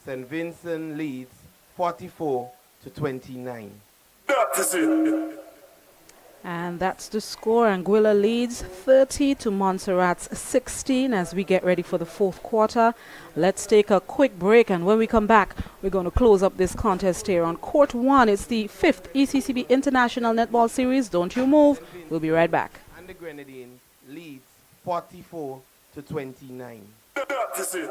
St. Vincent leads 44 to 29. That is it. And that's the score. Anguilla leads 30 to Montserrat's 16 as we get ready for the fourth quarter. Let's take a quick break, and when we come back, we're going to close up this contest here on Court 1. It's the 5th ECCB International Netball Series. Don't you move. We'll be right back. And the Grenadines leads 44 to 29. That is it.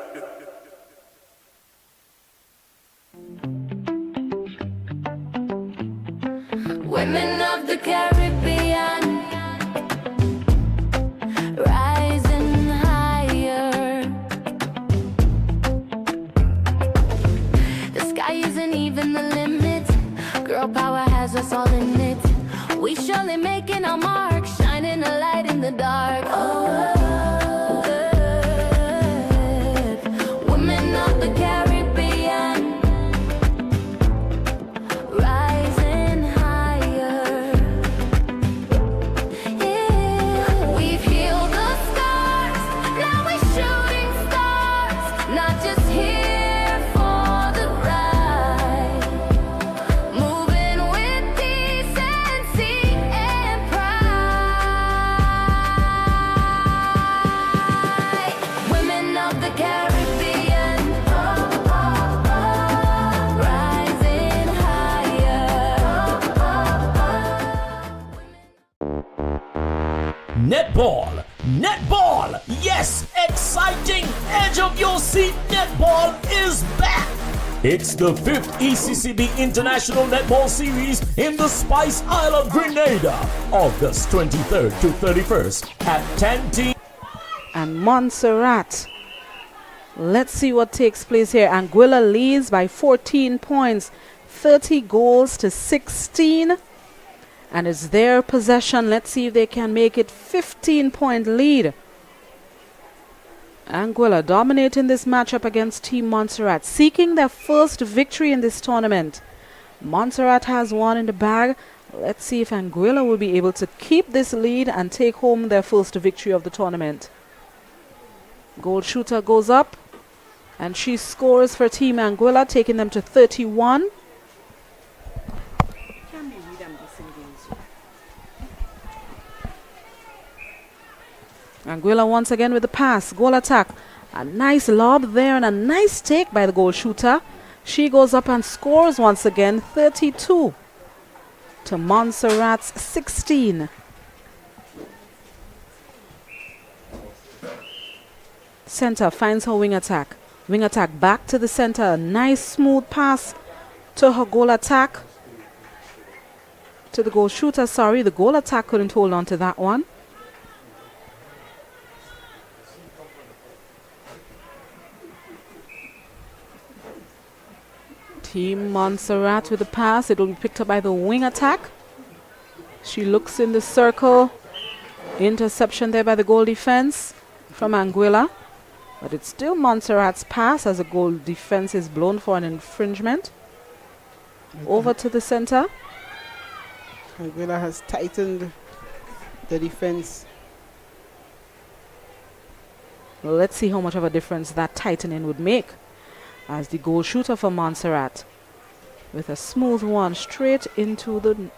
Women of the Caribbean, rising higher. The sky isn't even the limit. Girl power has us all in it. We surely making our mark, shining a light in the dark. Oh, good. Women of the Caribbean. Netball, netball, yes, exciting, edge of your seat netball is back. It's the 5th ECCB International Netball Series in the Spice Isle of Grenada, August 23rd to 31st at Tanteen. And Montserrat. Let's see what takes place here. Anguilla leads by 14 points, 30 goals to 16. And it's their possession. Let's see if they can make it 15-point lead. Anguilla dominating this matchup against Team Montserrat, seeking their first victory in this tournament. Montserrat has one in the bag. Let's see if Anguilla will be able to keep this lead and take home their first victory of the tournament. Goal shooter goes up, and she scores for Team Anguilla, taking them to 31. Anguilla once again with the pass. Goal attack. A nice lob there and a nice take by the goal shooter. She goes up and scores once again. 32 to Montserrat's 16. Center finds her wing attack. Wing attack back to the center. A nice smooth pass to her goal attack. To the goal shooter, sorry. The goal attack couldn't hold on to that one. Team Montserrat with the pass. It will be picked up by the wing attack. She looks in the circle. Interception there by the goal defense from Anguilla. But it's still Montserrat's pass as the goal defense is blown for an infringement. Over to the center. Anguilla has tightened the defense. Well, let's see how much of a difference that tightening would make. As the goal shooter for Montserrat with a smooth one straight into the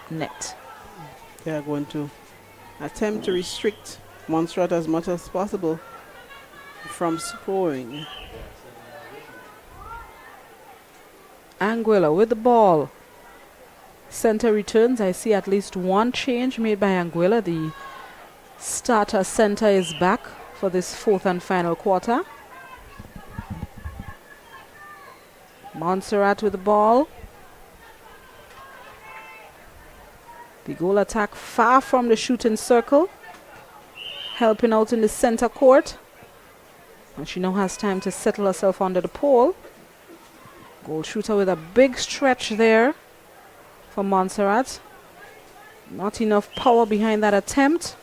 net. They are going to attempt to restrict Montserrat as much as possible from scoring. Anguilla with the ball. Center returns. I see at least one change made by Anguilla. The starter center is back for this fourth and final quarter. Montserrat with the ball. The goal attack far from the shooting circle. Helping out in the center court. And she now has time to settle herself under the pole. Goal shooter with a big stretch there for Montserrat. Not enough power behind that attempt.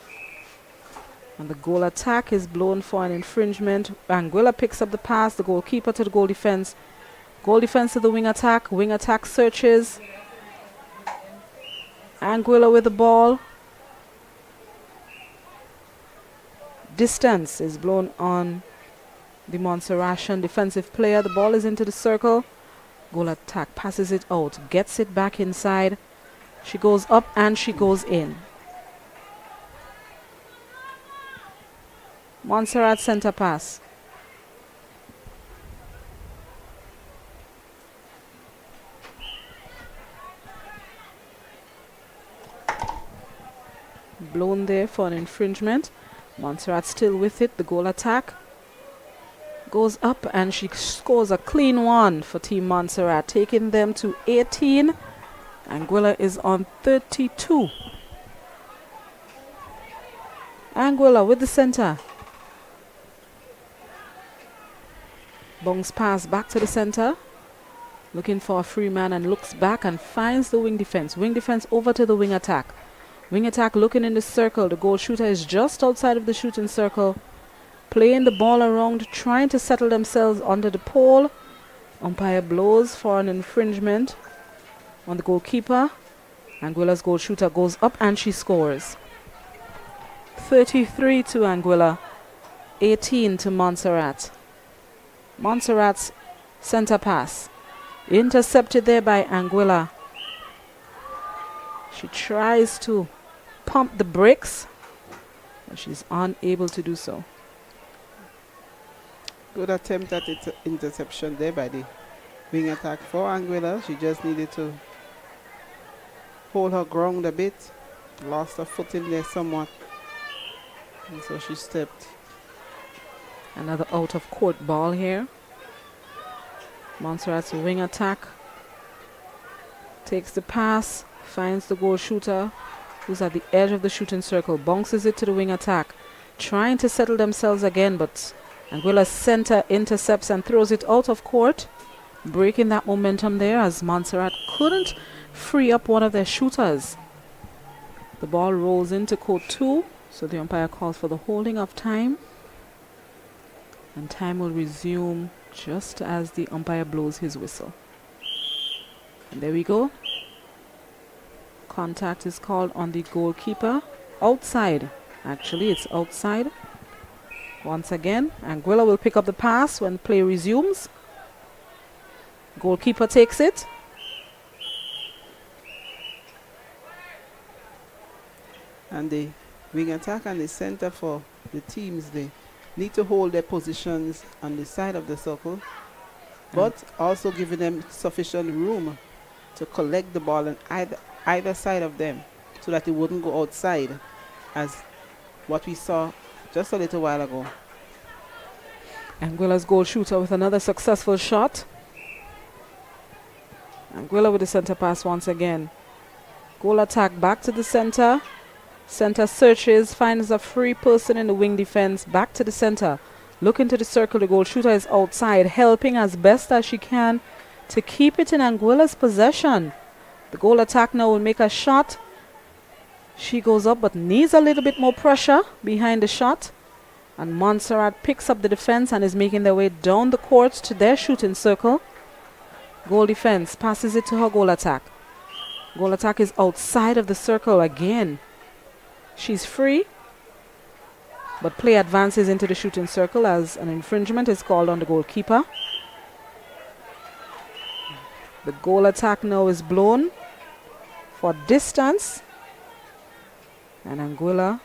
And the goal attack is blown for an infringement. Anguilla picks up the pass. The goalkeeper to the goal defense. Goal defense to the wing attack. Wing attack searches. Anguilla with the ball. Distance is blown on the Montserratian defensive player. The ball is into the circle. Goal attack, passes it out, gets it back inside. She goes up and she goes in. Montserrat center pass. Blown there for an infringement. Montserrat still with it. The goal attack goes up and she scores a clean one for Team Montserrat, taking them to 18. Anguilla is on 32. Anguilla with the center. Bounce pass back to the center. Looking for a free man and looks back and finds the wing defense. Wing defense over to the wing attack. Wing attack looking in the circle. The goal shooter is just outside of the shooting circle. Playing the ball around, trying to settle themselves under the pole. Umpire blows for an infringement on the goalkeeper. Anguilla's goal shooter goes up and she scores. 33 to Anguilla, 18 to Montserrat. Montserrat's center pass. Intercepted there by Anguilla. She tries to pump the bricks, but she's unable to do so. Good attempt at interception there by the wing attack for Anguilla. She just needed to hold her ground a bit. Lost her foot in there somewhat. And so she stepped. Another out of court ball here. Montserrat's wing attack takes the pass, finds the goal shooter who's at the edge of the shooting circle, bounces it to the wing attack, trying to settle themselves again, but Anguilla's center intercepts and throws it out of court, breaking that momentum there as Montserrat couldn't free up one of their shooters. The ball rolls into court 2, so the umpire calls for the holding of time, and time will resume just as the umpire blows his whistle. And there we go. Contact is called on the goalkeeper. Outside. Actually, it's outside. Once again, Anguilla will pick up the pass when play resumes. Goalkeeper takes it. And the wing attack and the center for the teams, they need to hold their positions on the side of the circle, but also giving them sufficient room to collect the ball on either side of them so that it wouldn't go outside, as what we saw just a little while ago. Anguilla's goal shooter with another successful shot. Anguilla with the center pass once again. Goal attack back to the center. Center searches, finds a free person in the wing defense. Back to the center. Look into the circle. The goal shooter is outside, helping as best as she can to keep it in Anguilla's possession. The goal attack now will make a shot. She goes up but needs a little bit more pressure behind the shot. And Montserrat picks up the defense and is making their way down the court to their shooting circle. Goal defense passes it to her goal attack. Goal attack is outside of the circle again. She's free, but play advances into the shooting circle as an infringement is called on the goalkeeper. The goal attack now is blown for distance, and Anguilla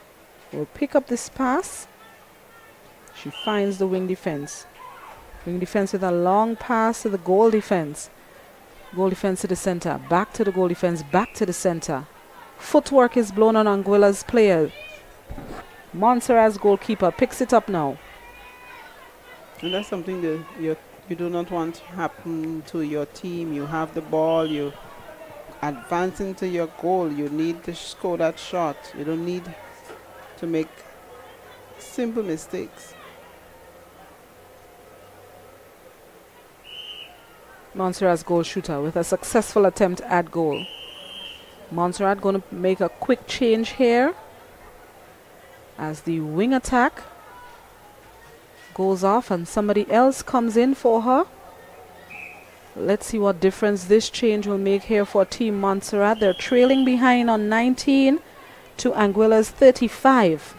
will pick up this pass. She finds the wing defense. Wing defense with a long pass to the goal defense. Goal defense to the center, back to the goal defense, back to the center. Footwork is blown on Anguilla's player. Montserrat's goalkeeper picks it up now. And that's something that you do not want to happen to your team. You have the ball, you advance into your goal. You need to score that shot. You don't need to make simple mistakes. Montserrat's goal shooter with a successful attempt at goal. Montserrat going to make a quick change here as the wing attack goes off and somebody else comes in for her. Let's see what difference this change will make here for Team Montserrat. They're trailing behind on 19 to Anguilla's 35.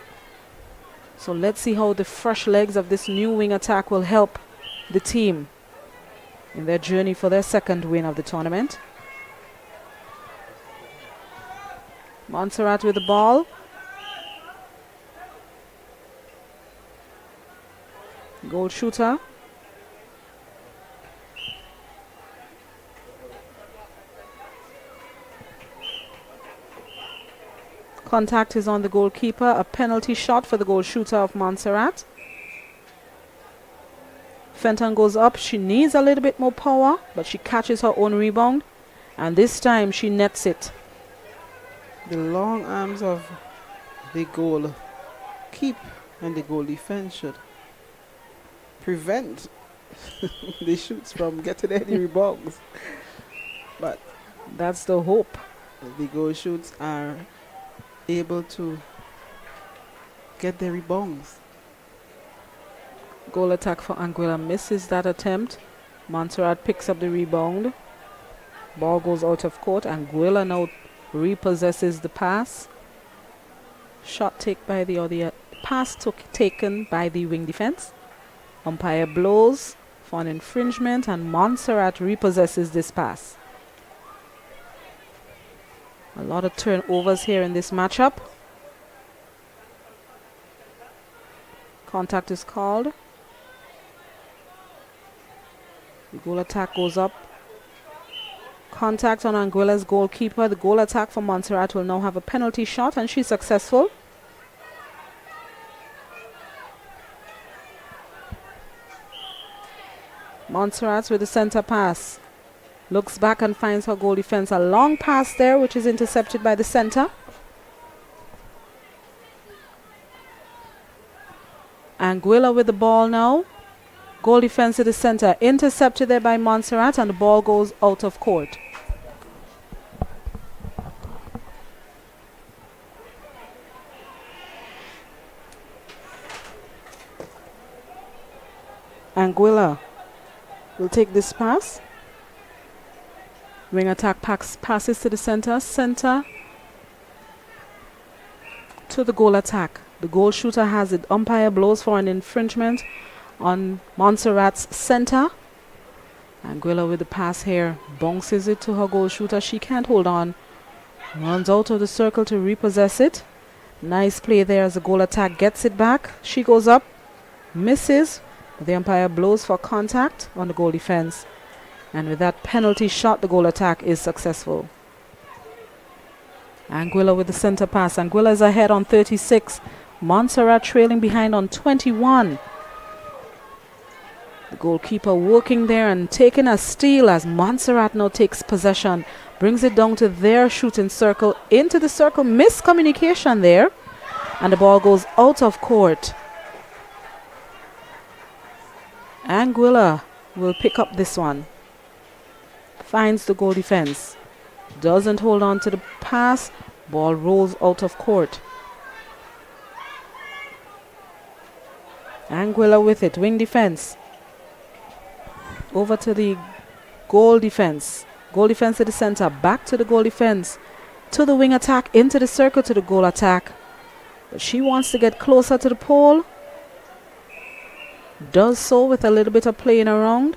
So let's see how the fresh legs of this new wing attack will help the team. in their journey for their second win of the tournament. Montserrat with the ball. Goal shooter. Contact is on the goalkeeper. A penalty shot for the goal shooter of Montserrat. Fenton goes up. She needs a little bit more power, but she catches her own rebound. And this time she nets it. The long arms of the goal keep and the goal defense should prevent the shoots from getting any rebounds. But that's the hope. The goal shoots are able to get their rebounds. Goal attack for Anguilla misses that attempt. Montserrat picks up the rebound. Ball goes out of court. Anguilla now repossesses the pass. Shot taken by the pass taken by the wing defense. Umpire blows for an infringement and Montserrat repossesses this pass. A lot of turnovers here in this matchup. Contact is called. The goal attack goes up. Contact on Anguilla's goalkeeper. The goal attack for Montserrat will now have a penalty shot and she's successful. Montserrat with the center pass. Looks back and finds her goal defense. A long pass there which is intercepted by the center. Anguilla with the ball now. Goal defense to the center. Intercepted there by Montserrat and the ball goes out of court. Anguilla will take this pass. Wing attack passes to the center. Center to the goal attack. The goal shooter has it. Umpire blows for an infringement on Montserrat's center. Anguilla with the pass here. Bounces it to her goal shooter. She can't hold on. Runs out of the circle to repossess it. Nice play there as the goal attack gets it back. She goes up. Misses. The umpire blows for contact on the goal defense. And with that penalty shot, the goal attack is successful. Anguilla with the center pass. Anguilla is ahead on 36. Montserrat trailing behind on 21. The goalkeeper working there and taking a steal as Montserrat now takes possession. Brings it down to their shooting circle. Into the circle. Miscommunication there. And the ball goes out of court. Anguilla will pick up this one. Finds the goal defense. Doesn't hold on to the pass. Ball rolls out of court. Anguilla with it. Wing defense. Over to the goal defense. Goal defense to the center. Back to the goal defense. To the wing attack. Into the circle to the goal attack. But she wants to get closer to the pole. Does so with a little bit of playing around.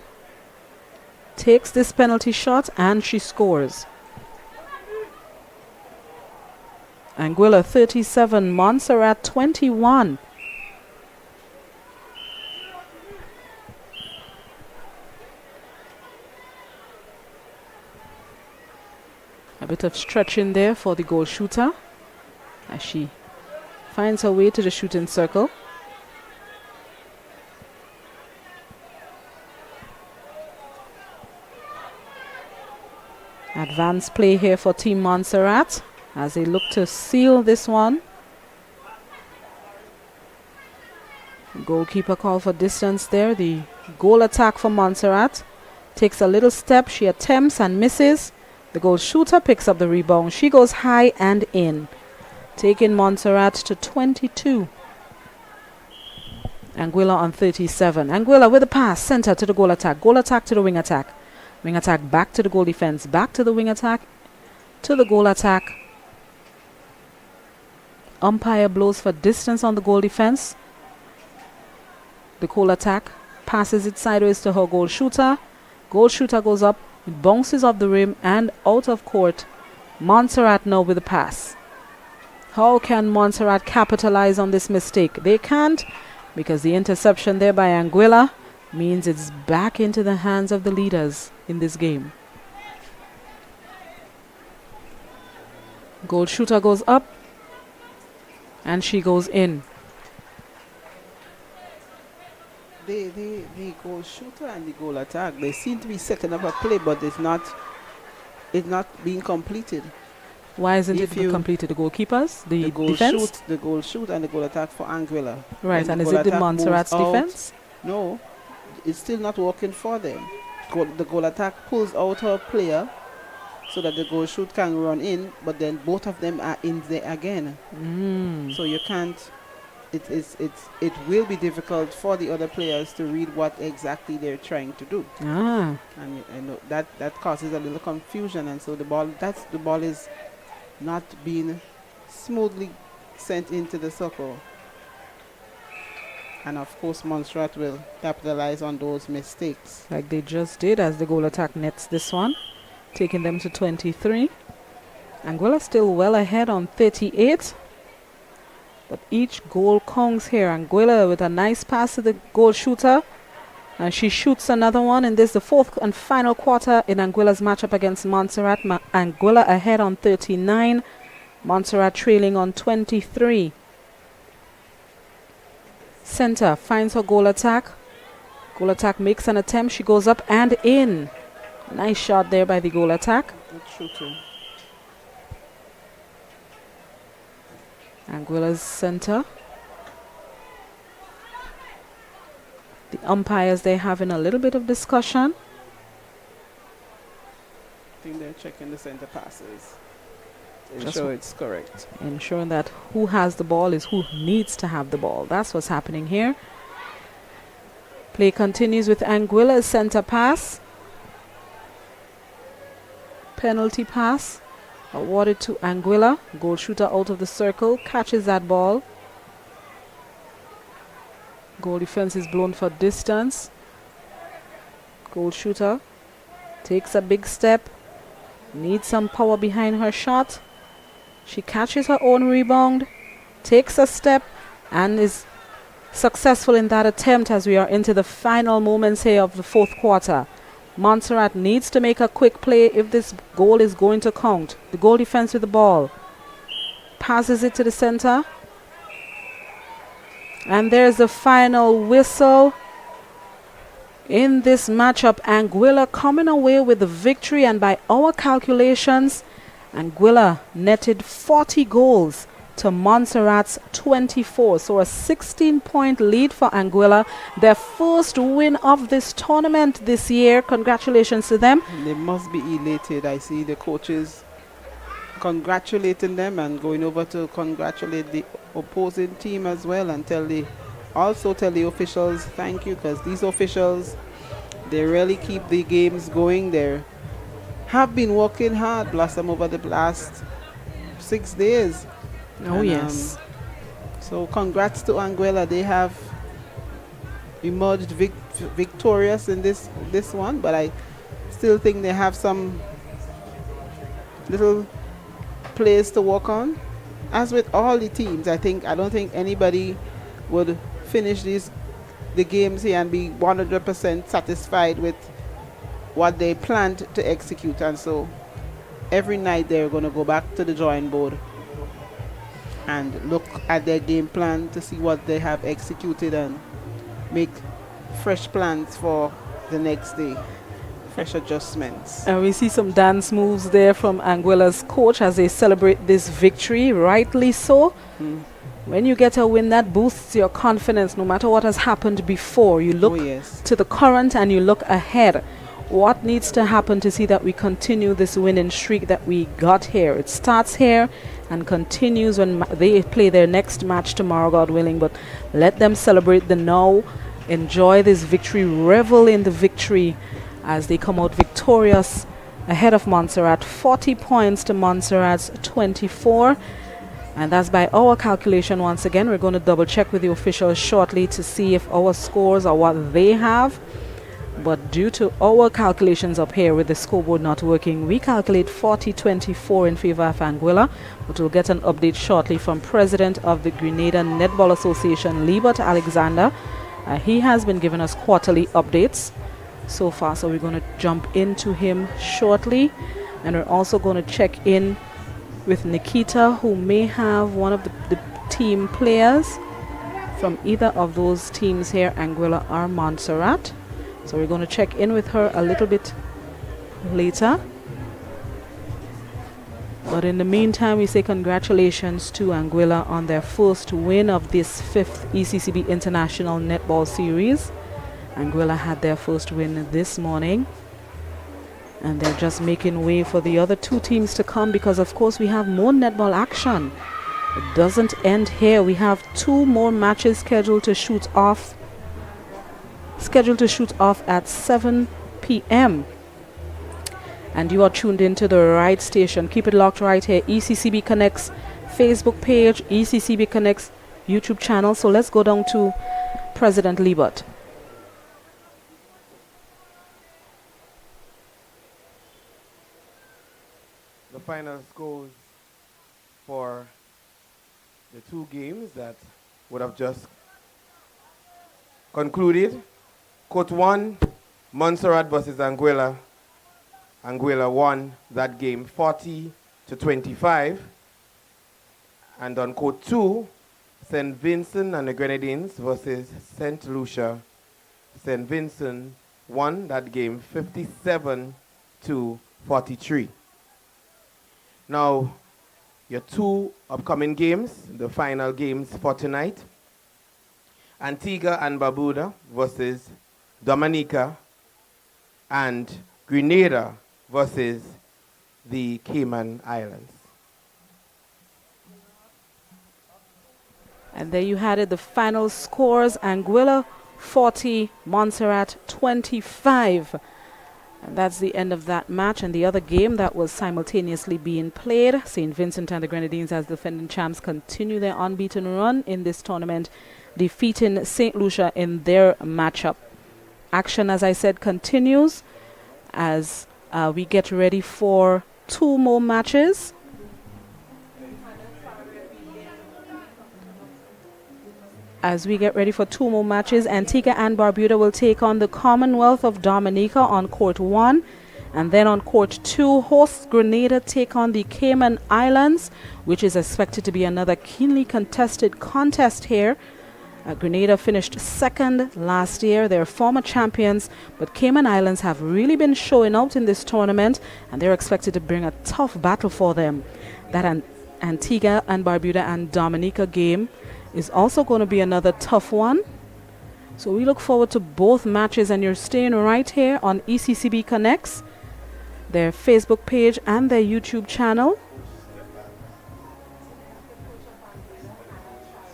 Takes this penalty shot and she scores. Anguilla 37, Montserrat 21. A bit of stretching there for the goal shooter as she finds her way to the shooting circle. Advanced play here for Team Montserrat as they look to seal this one. Goalkeeper call for distance there. The goal attack for Montserrat takes a little step. She attempts and misses. The goal shooter picks up the rebound. She goes high and in, taking Montserrat to 22. Anguilla on 37. Anguilla with a pass. Center to the goal attack. Goal attack to the wing attack. Wing attack back to the goal defense. Back to the wing attack. To the goal attack. Umpire blows for distance on the goal defense. The goal attack passes it sideways to her goal shooter. Goal shooter goes up, it bounces off the rim and out of court. Montserrat now with the pass. How can Montserrat capitalize on this mistake? They can't, because the interception there by Anguilla means it's back into the hands of the leaders in this game. Goal shooter goes up and she goes in. The goal shooter and the goal attack, they seem to be setting up a play, but it's not being completed. Why isn't If it being you- completed? The goalkeepers? The goal defense? shoot, the goal shoot and the goal attack for Anguilla. Right, When and the is goal it the attack moves Montserrat's out, defense? No, it's still not working for them. The goal attack pulls out her player so that the goal shoot can run in, but then both of them are in there again. So you can't. It will be difficult for the other players to read what exactly they're trying to do, Ah, and I know that causes a little confusion, and so the ball is not being smoothly sent into the circle. And of course, Montserrat will capitalize on those mistakes. like they just did as the goal attack nets this one, taking them to 23. Anguilla still well ahead on 38. But each goal counts here. Anguilla with a nice pass to the goal shooter. And she shoots another one in this, the fourth and final quarter in Anguilla's matchup against Montserrat. Anguilla ahead on 39. Montserrat trailing on 23. Center finds her goal attack. Goal attack makes an attempt. She goes up and in. Nice shot there by the goal attack. Good shooting. Anguilla's center. The umpires, they're having a little bit of discussion. I think they're checking the center passes to Just ensure it's correct. Ensuring that who has the ball is who needs to have the ball. That's what's happening here. Play continues with Anguilla's center pass. Penalty pass awarded to Anguilla. Goal shooter out of the circle, catches that ball. Goal defense is blown for distance. Goal shooter takes a big step, needs some power behind her shot. She catches her own rebound, takes a step, and is successful in that attempt as we are into the final moments here of the fourth quarter. Montserrat needs to make a quick play if this goal is going to count. The goal defense with the ball. Passes it to the center. And there's the final whistle. In this matchup, Anguilla coming away with the victory, and by our calculations, Anguilla netted 40 goals to Montserrat's 24. So a 16-point lead for Anguilla. Their first win of this tournament this year. Congratulations to them. They must be elated. I see the coaches congratulating them and going over to congratulate the opposing team as well, and also tell the officials thank you, because these officials, they really keep the games going. They have been working hard, Blossom, over the last 6 days. Oh, And, yes. So congrats to Anguilla. They have emerged victorious in this one, but I still think they have some little plays to work on. As with all the teams, I don't think anybody would finish the games here and be 100% satisfied with what they planned to execute, and so every night they're going to go back to the drawing board and look at their game plan to see what they have executed and make fresh plans for the next day, fresh adjustments. And we see some dance moves there from Anguilla's coach as they celebrate this victory, rightly so. When you get a win, that boosts your confidence no matter what has happened before. You look to the current and you look ahead. What needs to happen to see that we continue this winning streak that we got here? It starts here and continues when they play their next match tomorrow, God willing. But let them celebrate the now, enjoy this victory, revel in the victory as they come out victorious ahead of Montserrat. 40 points to Montserrat's 24. And that's by our calculation. Once again, we're going to double check with the officials shortly to see if our scores are what they have. But due to our calculations up here with the scoreboard not working, we calculate 40-24 in favor of Anguilla. But we'll get an update shortly from President of the Grenada Netball Association, Libert Alexander. He has been giving us quarterly updates so far, so we're going to jump into him shortly. And we're also going to check in with Nikita, who may have one of the team players from either of those teams here, Anguilla or Montserrat. So we're going to check in with her a little bit later. But in the meantime, we say congratulations to Anguilla on their first win of this 5th ECCB International Netball Series. Anguilla had their first win this morning. And they're just making way for the other two teams to come because, of course, we have more netball action. It doesn't end here. We have 2 more matches scheduled to shoot off at 7 p.m. And you are tuned into the right station. Keep it locked right here. ECCB Connects Facebook page, ECCB Connects YouTube channel. So let's go down to President Libert. The final scores for the 2 games that would have just concluded. Court 1, Montserrat versus Anguilla. Anguilla won that game 40-25. And on court 2, St. Vincent and the Grenadines versus St. Lucia. St. Vincent won that game 57-43. Now, your 2 upcoming games, the final games for tonight. Antigua and Barbuda versus Dominica, and Grenada versus the Cayman Islands. And there you had it, the final scores. Anguilla 40, Montserrat 25. And that's the end of that match. And the other game that was simultaneously being played, St. Vincent and the Grenadines, as defending champs, continue their unbeaten run in this tournament, defeating St. Lucia in their matchup. Action, as I said, continues as we get ready for 2 more matches. Antigua and Barbuda will take on the Commonwealth of Dominica on court 1. And then on court 2, hosts Grenada take on the Cayman Islands, which is expected to be another keenly contested contest here. Grenada finished 2nd last year. They're former champions, but Cayman Islands have really been showing out in this tournament, and they're expected to bring a tough battle for them. That Antigua and Barbuda and Dominica game is also going to be another tough one. So we look forward to both matches, and you're staying right here on ECCB Connects, their Facebook page and their YouTube channel.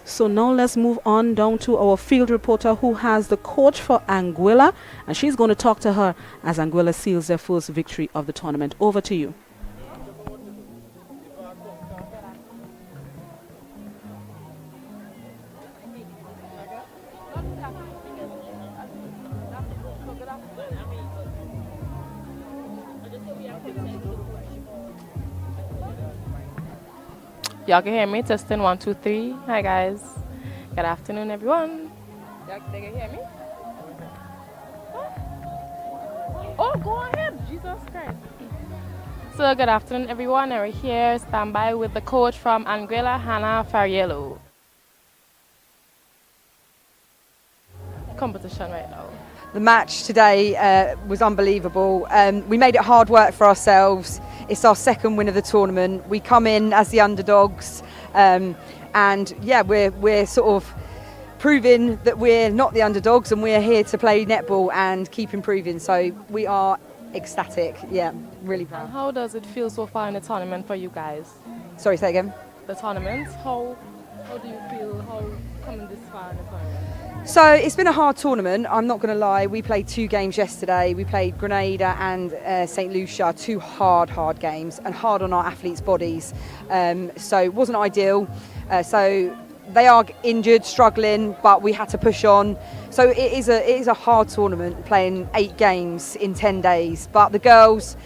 So now let's move on down to our field reporter who has the coach for Anguilla, and she's going to talk to her as Anguilla seals their first victory of the tournament. Over to you. Y'all can hear me? Testing 1, 2, 3. Hi guys. Good afternoon, everyone. Y'all can hear me? Oh, go ahead. Jesus Christ. So good afternoon, everyone. We're here, standby with the coach from Anguilla, Hannah Fariello. Competition right now. The match today was unbelievable. We made it hard work for ourselves. It's our 2nd win of the tournament. We come in as the underdogs, and yeah, we're sort of proving that we're not the underdogs, and we're here to play netball and keep improving. So we are ecstatic. Yeah, really proud. And how does it feel so far in the tournament for you guys? Sorry, say again. The tournament. How do you feel? How coming this far in the tournament? So it's been a hard tournament, I'm not going to lie. We played 2 games yesterday. We played Grenada and St. Lucia, 2 hard games, and hard on our athletes' bodies. So it wasn't ideal. So they are injured, struggling, but we had to push on. So it is a hard tournament, playing 8 games in 10 days. But the girls,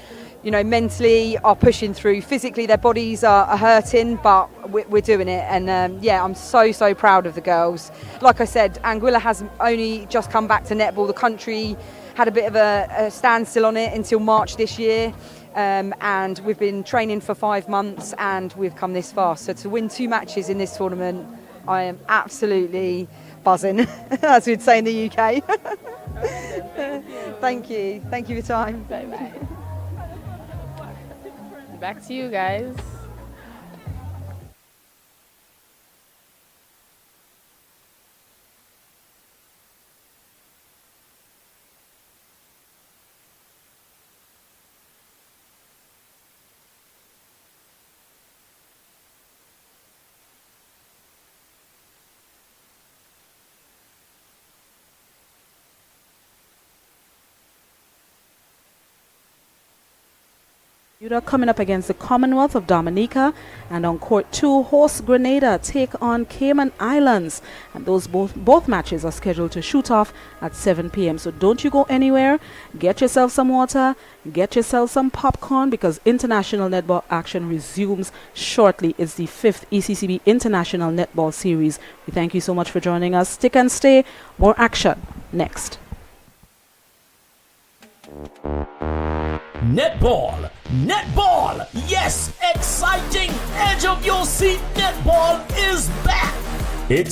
you know, mentally are pushing through. Physically, their bodies are hurting, but we're doing it. And yeah, I'm so proud of the girls. Like I said, Anguilla has only just come back to netball. The country had a bit of a standstill on it until March this year. And we've been training for 5 months and we've come this far. So to win 2 matches in this tournament, I am absolutely buzzing, as we'd say in the UK. Thank you for your time. Bye-bye. Back to you guys. Coming up against the Commonwealth of Dominica, and on court 2, host Grenada take on Cayman Islands, and those both matches are scheduled to shoot off at 7 p.m. So don't you go anywhere. Get yourself some water, get yourself some popcorn, because international netball action resumes shortly. It's the 5th ECCB International Netball Series. We thank you so much for joining us. Stick and stay. More action next. Netball, netball, yes, exciting, edge of your seat netball is back. It's